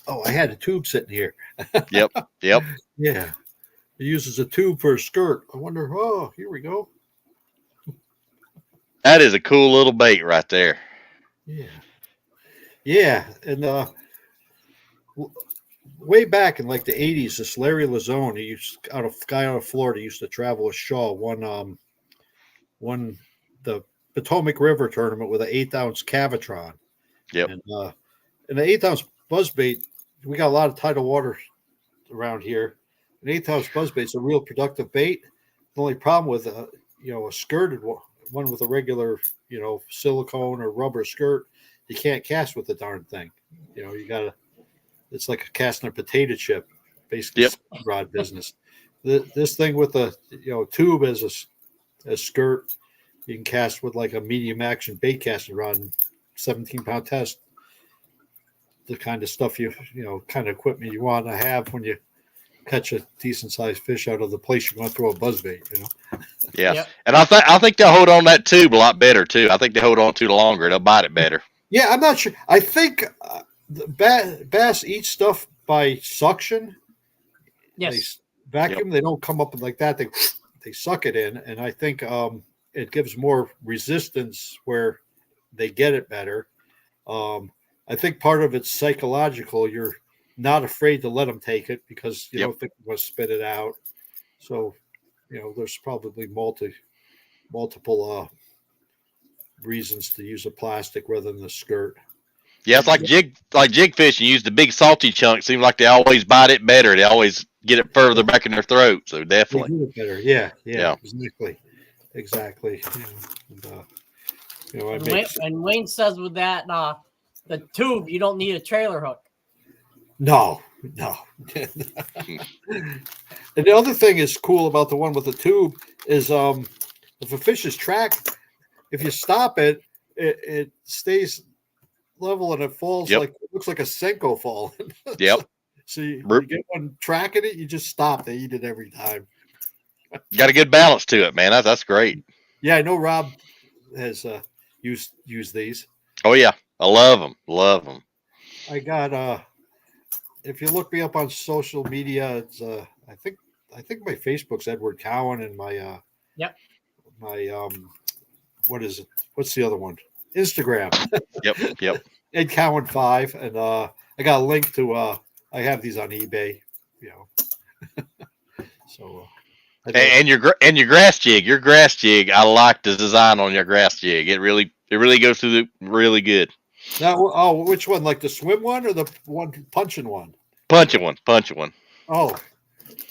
I had a tube sitting here. Yep. Yeah. It uses a tube for a skirt. I wonder. Oh, here we go. That is a cool little bait right there. Yeah, and way back in like the 80s, this Larry Lazzone, guy out of Florida, used to travel with Shaw, won the Potomac River tournament with an 8-ounce Cavatron. Yep. And the 8-ounce buzzbait, we got a lot of tidal water around here. An 8-ounce buzzbait's a real productive bait. The only problem with a skirted one with a regular silicone or rubber skirt, you can't cast with the darn thing. You gotta. It's like casting a potato chip, basically rod business. This thing with the tube as a skirt, you can cast with like a medium action bait casting rod, and 17-pound test. The kind of stuff kind of equipment you want to have when you catch a decent sized fish out of the place you're going to throw a buzzbait. Yeah, yep. And I think they'll hold on that tube a lot better too. I think they hold on to it longer. They'll bite it better. Yeah, I'm not sure. I think the bass eat stuff by suction. Yes. They vacuum. Yep. They don't come up like that. They suck it in, and I think it gives more resistance where they get it better. I think part of it's psychological. You're not afraid to let them take it because you don't think they're going to spit it out. So, there's probably multiple reasons to use a plastic rather than the skirt. Yeah, it's like jig fishing. Use the big salty chunk. Seems like they always bite it better. They always get it further back in their throat. So definitely they get it better. Yeah. Exactly. And Wayne says with that the tube, you don't need a trailer hook. No. And the other thing is cool about the one with the tube is if a fish is tracked, if you stop it, it stays level and it falls like it looks like a Senko fall. Yep. So you get one tracking it, you just stop. They eat it every time. Got a good balance to it, man. That's great. Yeah, I know Rob has used these. Oh yeah, I love them. I got if you look me up on social media, it's I think my Facebook's Edward Cowan and my my what is it? What's the other one? Instagram. Yep. Ed Cowan 5, and I got a link to I have these on eBay, So and your grass jig, I like the design on your grass jig. It really goes through really good. Now, which one? Like the swim one or the one punching one? Punching one. Oh,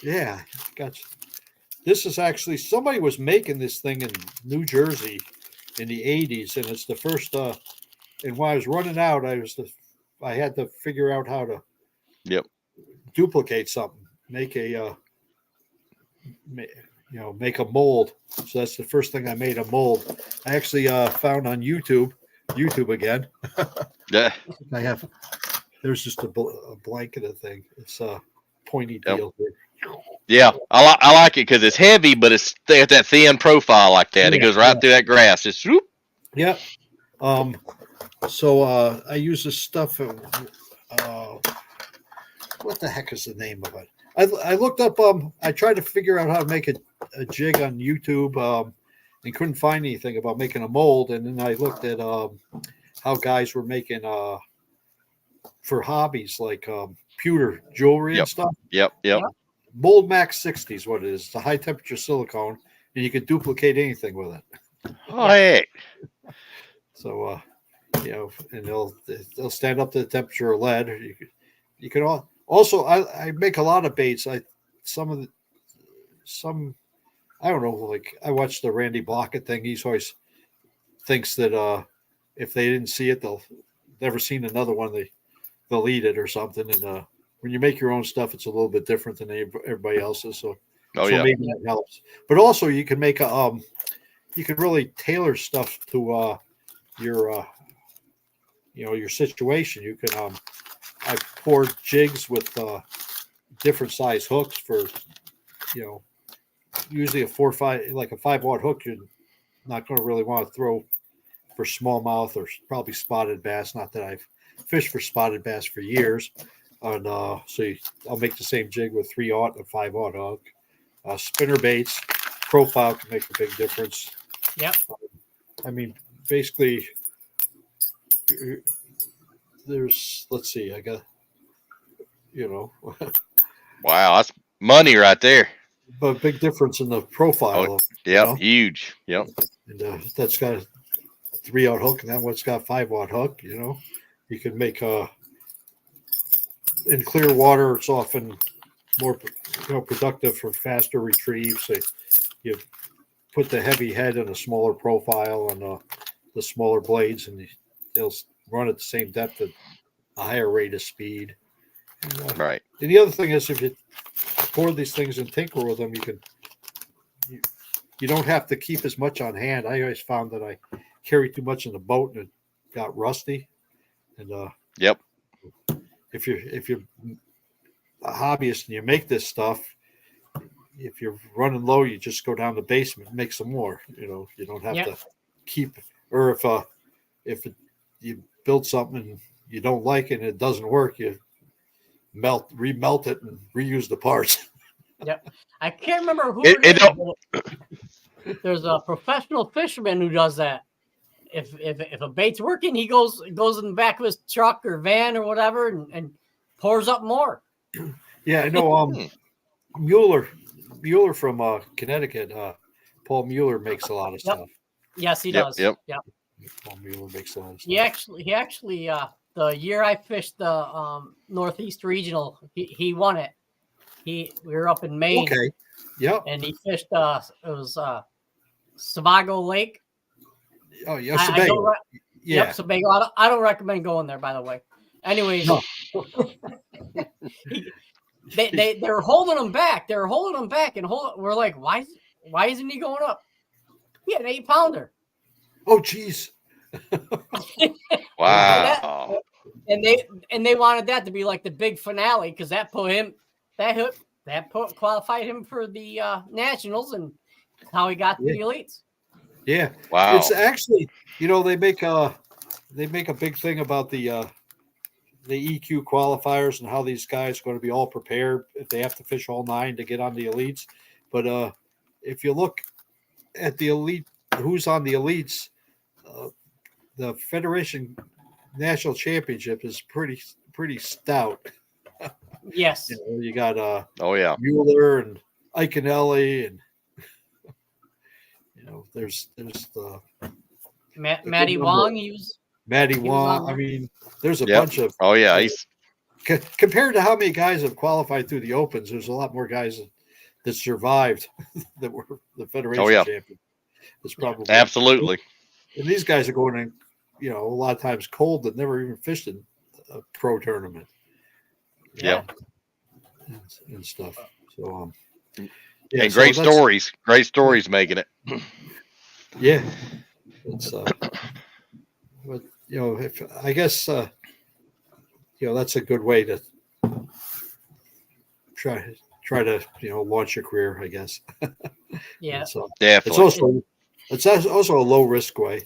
yeah, gotcha. This is actually somebody was making this thing in New Jersey in the 80s, and it's the first. And when I was running out, I had to figure out how to duplicate something, make a make a mold. So that's the first thing I made, a mold. I actually found on YouTube again. Yeah. I have. There's just a blanket thing. It's a pointy deal here. Yeah, I like it because it's heavy, but it's at that thin profile like that. It goes right through that grass. Just whoop. Yep. So I use this stuff. What the heck is the name of it? I looked up. I tried to figure out how to make a jig on YouTube, and couldn't find anything about making a mold. And then I looked at how guys were making for hobbies like pewter jewelry and stuff. Yep. Mold Max 60 is what it is. It's a high temperature silicone, and you can duplicate anything with it. Oh, heck. So, and they'll stand up to the temperature of lead. You can also I make a lot of baits. I don't know. Like I watched the Randy Blockett thing. He's always thinks that if they didn't see it, they'll never seen another one. They'll eat it or something. And when you make your own stuff, it's a little bit different than everybody else's. So maybe that helps. But also, you can make you can really tailor stuff to your situation. You can I poured jigs with different size hooks for usually a 5-aught hook. You're not going to really want to throw for smallmouth or probably spotted bass. Not that I've fished for spotted bass for years. And I'll make the same jig with 3-aught and a 5-aught hook. Spinner baits, profile can make a big difference. Yep. I mean, basically, let's see, I got, Wow, that's money right there. But big difference in the profile. Huge. Yep. And that's got a 3-aught hook, and that one's got a 5-aught hook. You can make in clear water, it's often more productive for faster retrieve. So you put the heavy head in a smaller profile on the smaller blades, and they'll run at the same depth at a higher rate of speed. Right. And the other thing is, if you pour these things and tinker with them, you don't have to keep as much on hand. I always found that I carried too much in the boat and it got rusty. And Yep. if you're a hobbyist and you make this stuff, if you're running low, you just go down the basement and make some more. You don't have to keep. Or if you build something and you don't like it and it doesn't work, you remelt it and reuse the parts. Yep. I can't remember who it is. There's a professional fisherman who does that. If a bait's working, he goes in the back of his truck or van or whatever and pours up more. Yeah, I know. Mueller from Connecticut. Paul Mueller makes a lot of stuff. Yes, he does. Yep. Paul Mueller makes a lot of stuff. He actually the year I fished the Northeast Regional, he won it. We were up in Maine. Okay. Yep. And he fished it was Sebago Lake. Oh yeah, Sebago. Yep, Sebago. I don't recommend going there, by the way. Anyways, no. they were holding him back. They were holding him back, and we're like, why isn't he going up? He had an 8-pounder. Oh, geez. Wow. And they wanted that to be like the big finale because that qualified him for the nationals and how he got to the elites. Yeah. Wow. It's actually, they make a big thing about the EQ qualifiers and how these guys are going to be all prepared if they have to fish all 9 to get on the elites. But if you look at the elite, who's on the elites, the Federation National Championship is pretty stout. Yes. You got Mueller and Iconelli and there's the Matty Wong. Matty Wong. I mean, there's a bunch of. Oh yeah, he's compared to how many guys have qualified through the Opens. There's a lot more guys that survived that were the Federation champion. It's probably absolutely. And these guys are going in, a lot of times cold that never even fished in a pro tournament. Yeah, and stuff. So and great stories making it. Yeah, it's but if I guess that's a good way to try to launch your career, I guess. Yeah, so definitely. It's also a low risk way.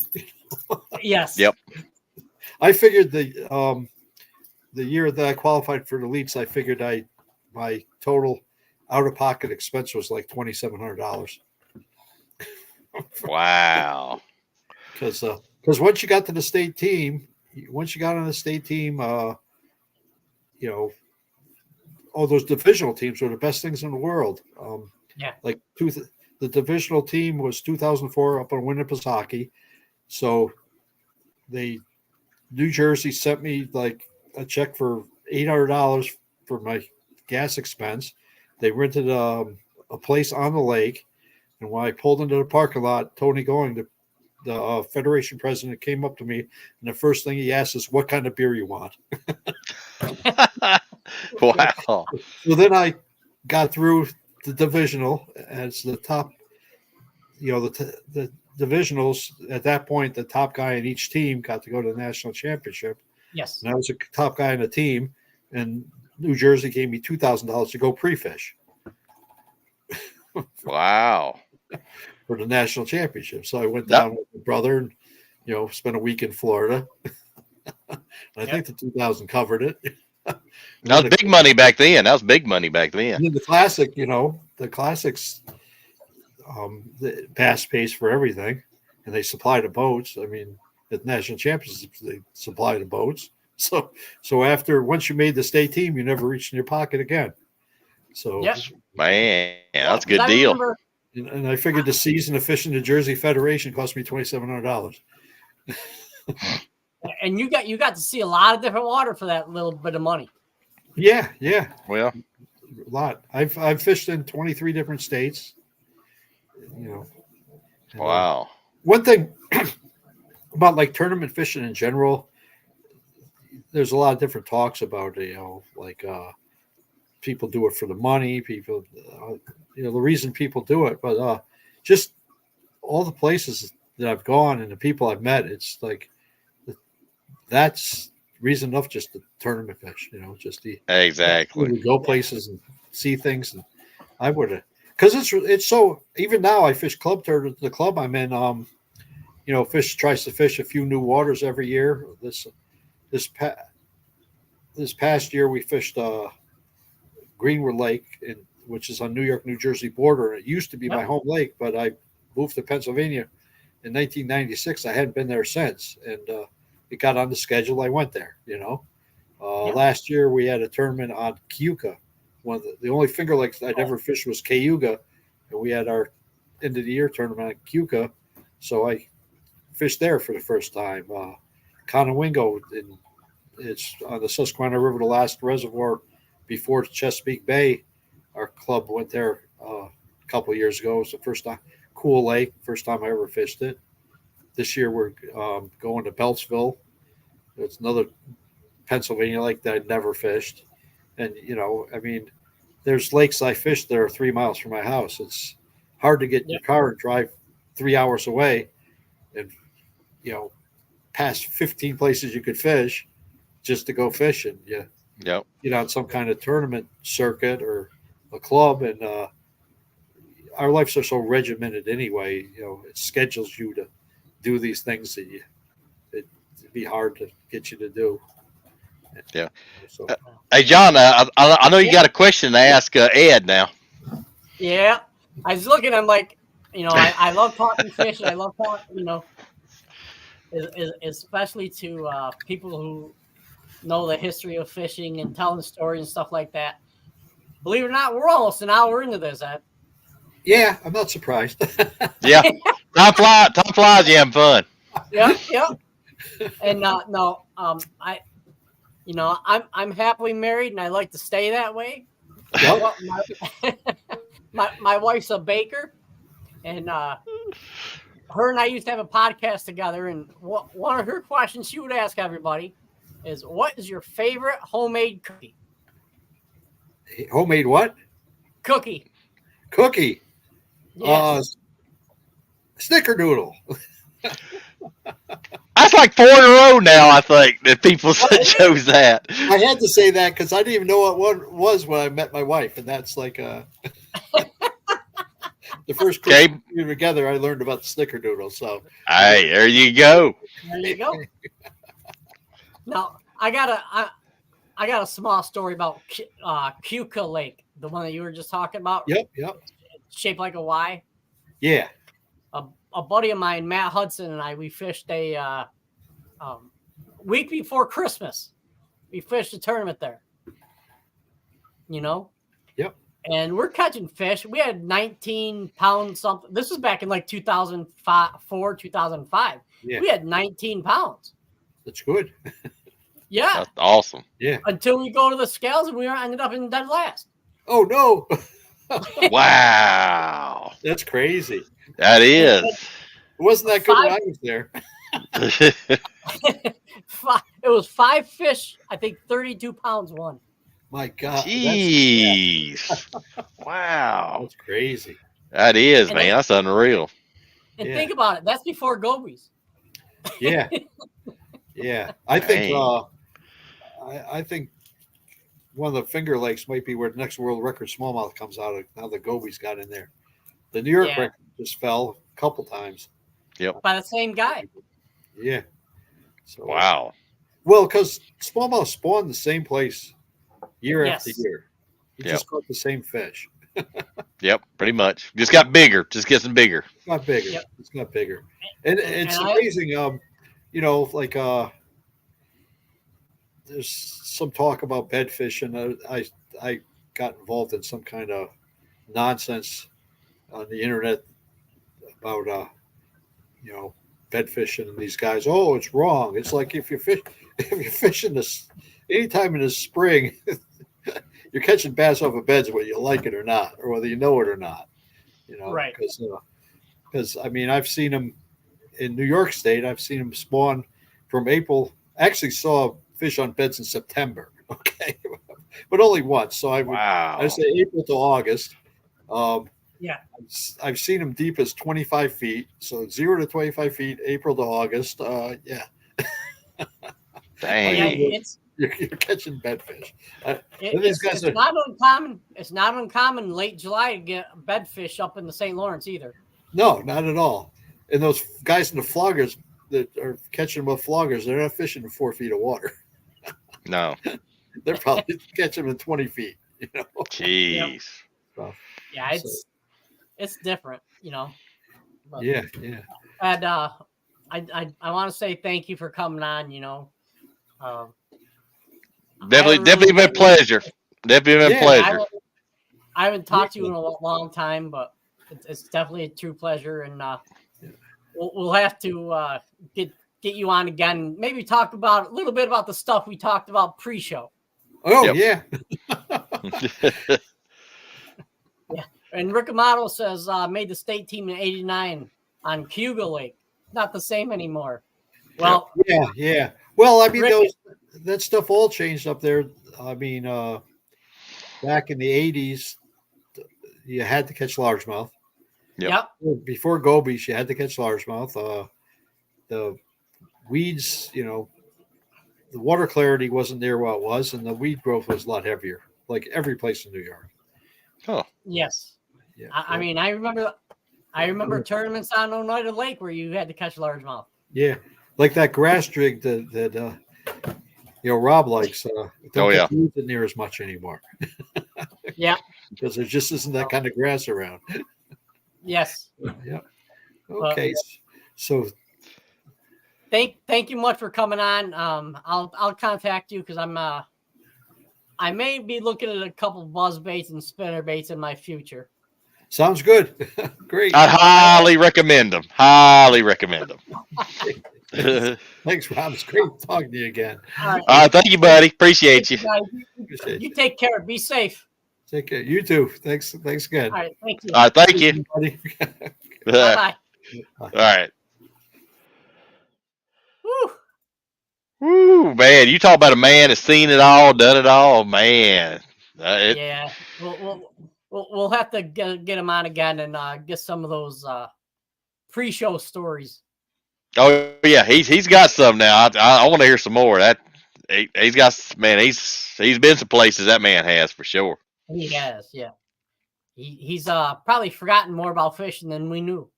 Yes. Yep. I figured the year that I qualified for the elites, I figured my total out of pocket expense was like $2,700. Wow. Because once you got to the state team, all those divisional teams were the best things in the world. Like the divisional team was 2004 up on Winnipesaukee. So New Jersey sent me like a check for $800 for my gas expense. They rented a place on the lake. And when I pulled into the parking lot, Tony Going, the Federation president, came up to me. And the first thing he asked is, "What kind of beer you want?" Wow. So then I got through the divisional as the top, the divisionals at that point, the top guy in each team got to go to the national championship. Yes. And I was a top guy in the team, and New Jersey gave me $2,000 to go pre-fish. Wow. For the national championship. So I went down with my brother and, spent a week in Florida. I think the 2,000 covered it. That was big money back then. And then the classic, the classics, the pass pays for everything, and they supply the boats. I mean, at the national championships, they supply the boats. So once you made the state team, you never reached in your pocket again. So, man, that's a good deal. And I figured the season of fishing the Jersey Federation cost me $2,700. And you got to see a lot of different water for that little bit of money. Yeah. Well, a lot. I've fished in 23 different states. Wow. One thing about like tournament fishing in general, there's a lot of different talks about it, like people do it for the money. People, the reason people do it, but just all the places that I've gone and the people I've met, it's like that's reason enough just to tournament fish. Just the exactly. We go places and see things, and I would have because it's so. Even now, I fish club tournaments. The club I'm in, fish tries to fish a few new waters every year. This past year we fished Greenwood Lake, which is on New York, New Jersey border. It used to be my home lake, but I moved to Pennsylvania in 1996. I hadn't been there since, and it got on the schedule. I went there. Last year we had a tournament on Cayuga. One of the only Finger Lakes I'd ever fished was Cayuga, and we had our end of the year tournament on Cayuga. So I fished there for the first time. Conowingo, it's on the Susquehanna River, the last reservoir before Chesapeake Bay. Our club went there a couple of years ago. It was the first time. Cool Lake, first time I ever fished it. This year we're going to Beltsville. It's another Pennsylvania lake that I'd never fished. And, there's lakes I fished that are 3 miles from my house. It's hard to get in your car and drive 3 hours away and, past 15 places you could fish just to go fishing. On some kind of tournament circuit or a club. And our lives are so regimented anyway. It schedules you to do these things that it'd be hard to get you to do. Yeah. So, hey, John, I know you got a question to ask Ed now. Yeah. I was looking, I'm like, I love talking fish. And I love talking, especially to people who know the history of fishing and telling stories and stuff like that. Believe it or not, we're almost an hour into this, Ed. Yeah, I'm not surprised. Yeah. Time flies, you having fun. Yeah. And I'm happily married, and I like to stay that way. Yep. My wife's a baker, and her and I used to have a podcast together. And one of her questions she would ask everybody is, "What is your favorite homemade cookie?" Homemade what? Cookie. Yes. Snickerdoodle. That's like 4 in a row now, I think, that people chose that. I had to say that because I didn't even know what one was when I met my wife, and that's like the first Christmas we were together. I learned about the Snickerdoodle. So, hey, there you go. There you go. Now I got a small story about Cayuga Lake, the one that you were just talking about. Yep. Shaped like a Y. Yeah. A buddy of mine, Matt Hudson, and I, we fished a week before Christmas. We fished a tournament there. Yep. And we're catching fish. We had 19 pounds something. This was back in like 2004, 2005. Yeah. We had 19 pounds. That's good. Yeah. That's awesome. Yeah. Until we go to the scales and we ended up in dead last. Oh, no. Wow. That's crazy. That is. It wasn't that good when I was there. It was 5 fish, I think 32 pounds one. My God. Jeez. Wow. That's crazy. That is, man. That's unreal. And think about it. That's before gobies. Yeah. Yeah. I think I think one of the Finger Lakes might be where the next world record smallmouth comes out of. Now the gobies got in there. The New York record just fell a couple times. Yep. By the same guy. Yeah. So, wow. Well, because smallmouth spawn the same place year after year. You just caught the same fish. Yep, pretty much. Just got bigger. Just getting bigger. It's got bigger. Yep. It's got bigger. And it's amazing. There's some talk about bed fishing. I got involved in some kind of nonsense on the internet about bed fishing, and these guys, it's wrong. It's like if you're fishing this anytime in the spring, you're catching bass off of beds whether you like it or not, or whether you know it or not. Right? Because I've seen them in New York State. I've seen them spawn from April. Actually, saw fish on beds in September. Okay, but only once. So I say April to August. Yeah, I've seen them deep as 25 feet. So 0 to 25 feet, April to August. Yeah. Dang. yeah, You're catching bedfish. it's not uncommon. It's not uncommon late July to get bedfish up in the St. Lawrence either. No, not at all. And those guys in the floggers that are catching them with floggers, they're not fishing in 4 feet of water. No. They're probably catching them in 20 feet. Jeez. So, Yeah, it's different, But, yeah. And I want to say thank you for coming on. Definitely been a pleasure. Definitely been a pleasure. I haven't talked to you in a long time, but it's definitely a true pleasure, and we'll have to get you on again. Maybe talk about a little bit about the stuff we talked about pre-show. Oh yeah. Yeah. And Rick Amato says made the state team in '89 on Cuba Lake. Not the same anymore. Well, yeah. Well, I mean, Rick, that stuff all changed up there. I mean, back in the '80s, you had to catch largemouth. Yep. Before gobies, you had to catch largemouth. The weeds, the water clarity wasn't near what it was, and the weed growth was a lot heavier, like every place in New York. Oh, yes. Yeah. I mean, I remember tournaments on Oneida Lake where you had to catch largemouth. Yeah, like that grass jig that Rob likes. Don't get used it near as much anymore. Yeah, because there just isn't that kind of grass around. Yes. Yeah. Okay. So thank you much for coming on. I'll contact you because I may be looking at a couple buzz baits and spinner baits in my future. Sounds good. Great. I highly recommend them. Highly recommend them. Thanks, Rob. It's great talking to you again. All right. Thank you, buddy. Appreciate you. You take care. Be safe. Take care. You too. Thanks again. All right. Thank you. All right. Thank you. Bye-bye. All right. Woo. Woo, man. You talk about a man that's seen it all, done it all, man. Yeah. We'll have to get him on again and get some of those pre-show stories. Oh yeah, he's got some now. I want to hear some more. He's got, man. He's been some places, that man has, for sure. He has, yeah. He's probably forgotten more about fishing than we knew.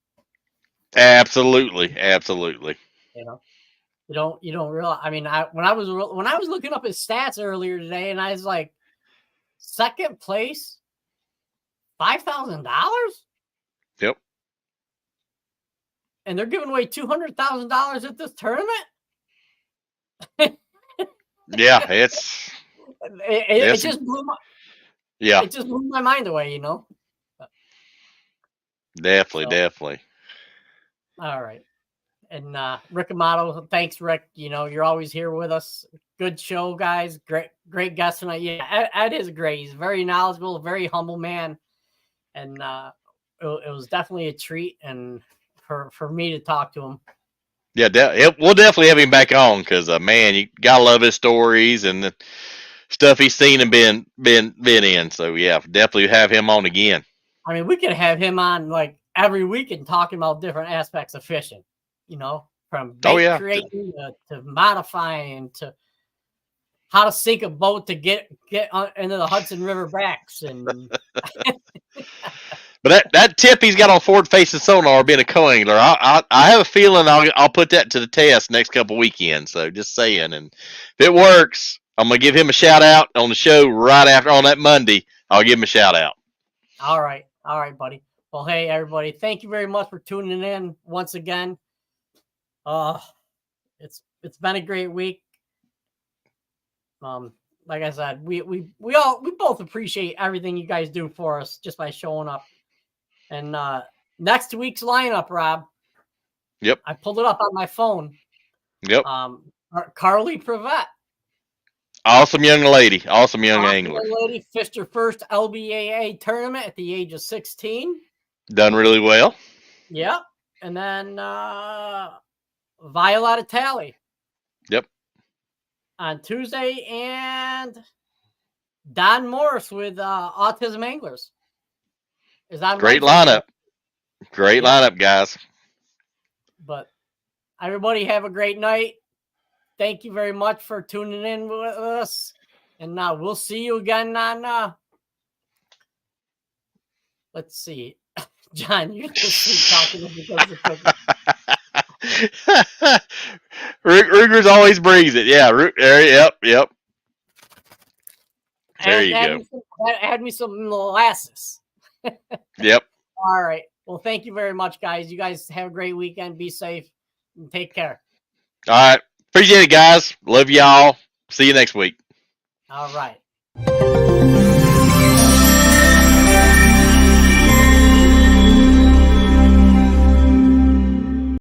Absolutely. You don't realize. I mean, when I was looking up his stats earlier today, and I was like, second place, $5,000. Yep. And they're giving away $200,000 at this tournament. Yeah, it just blew my It just blew my mind away, Definitely. All right. And Rick Amato, thanks, Rick. You're always here with us. Good show, guys. Great guest tonight. Yeah, Ed is great. He's very knowledgeable, very humble man. And it was definitely a treat and for me to talk to him. Yeah, we'll definitely have him back on because, man, you gotta love his stories and the stuff he's seen and been in. So yeah, definitely have him on again. I mean, we could have him on like every week and talking about different aspects of fishing. From bait creating to modifying to how to sink a boat to get into the Hudson River backs and. But that tip he's got on forward-facing sonar, being a co-angler, I have a feeling I'll put that to the test next couple weekends. So just saying, and if it works, I'm gonna give him a shout out on the show right after on that Monday. I'll give him a shout out. All right, buddy. Well, hey everybody, thank you very much for tuning in once again. It's been a great week. Like I said, we both appreciate everything you guys do for us just by showing up. And next week's lineup, Rob. Yep. I pulled it up on my phone. Yep. Carly Prevette. Awesome young lady. Awesome young angler. Young lady fished her first LBAA tournament at the age of 16. Done really well. Yep. And then Violetta Talley. Yep. on Tuesday, and Don Morris with Autism Anglers is on Great Wednesday. lineup. Great lineup, guys. But everybody have a great night. Thank you very much for tuning in with us. And now we'll see you again on, let's see. John, you're just talking because of cooking. Ruger's always brings it. Yeah. Yep. There you go. Add me some molasses. Yep. All right. Well, thank you very much, guys. You guys have a great weekend. Be safe and take care. All right. Appreciate it, guys. Love y'all. See you next week. All right.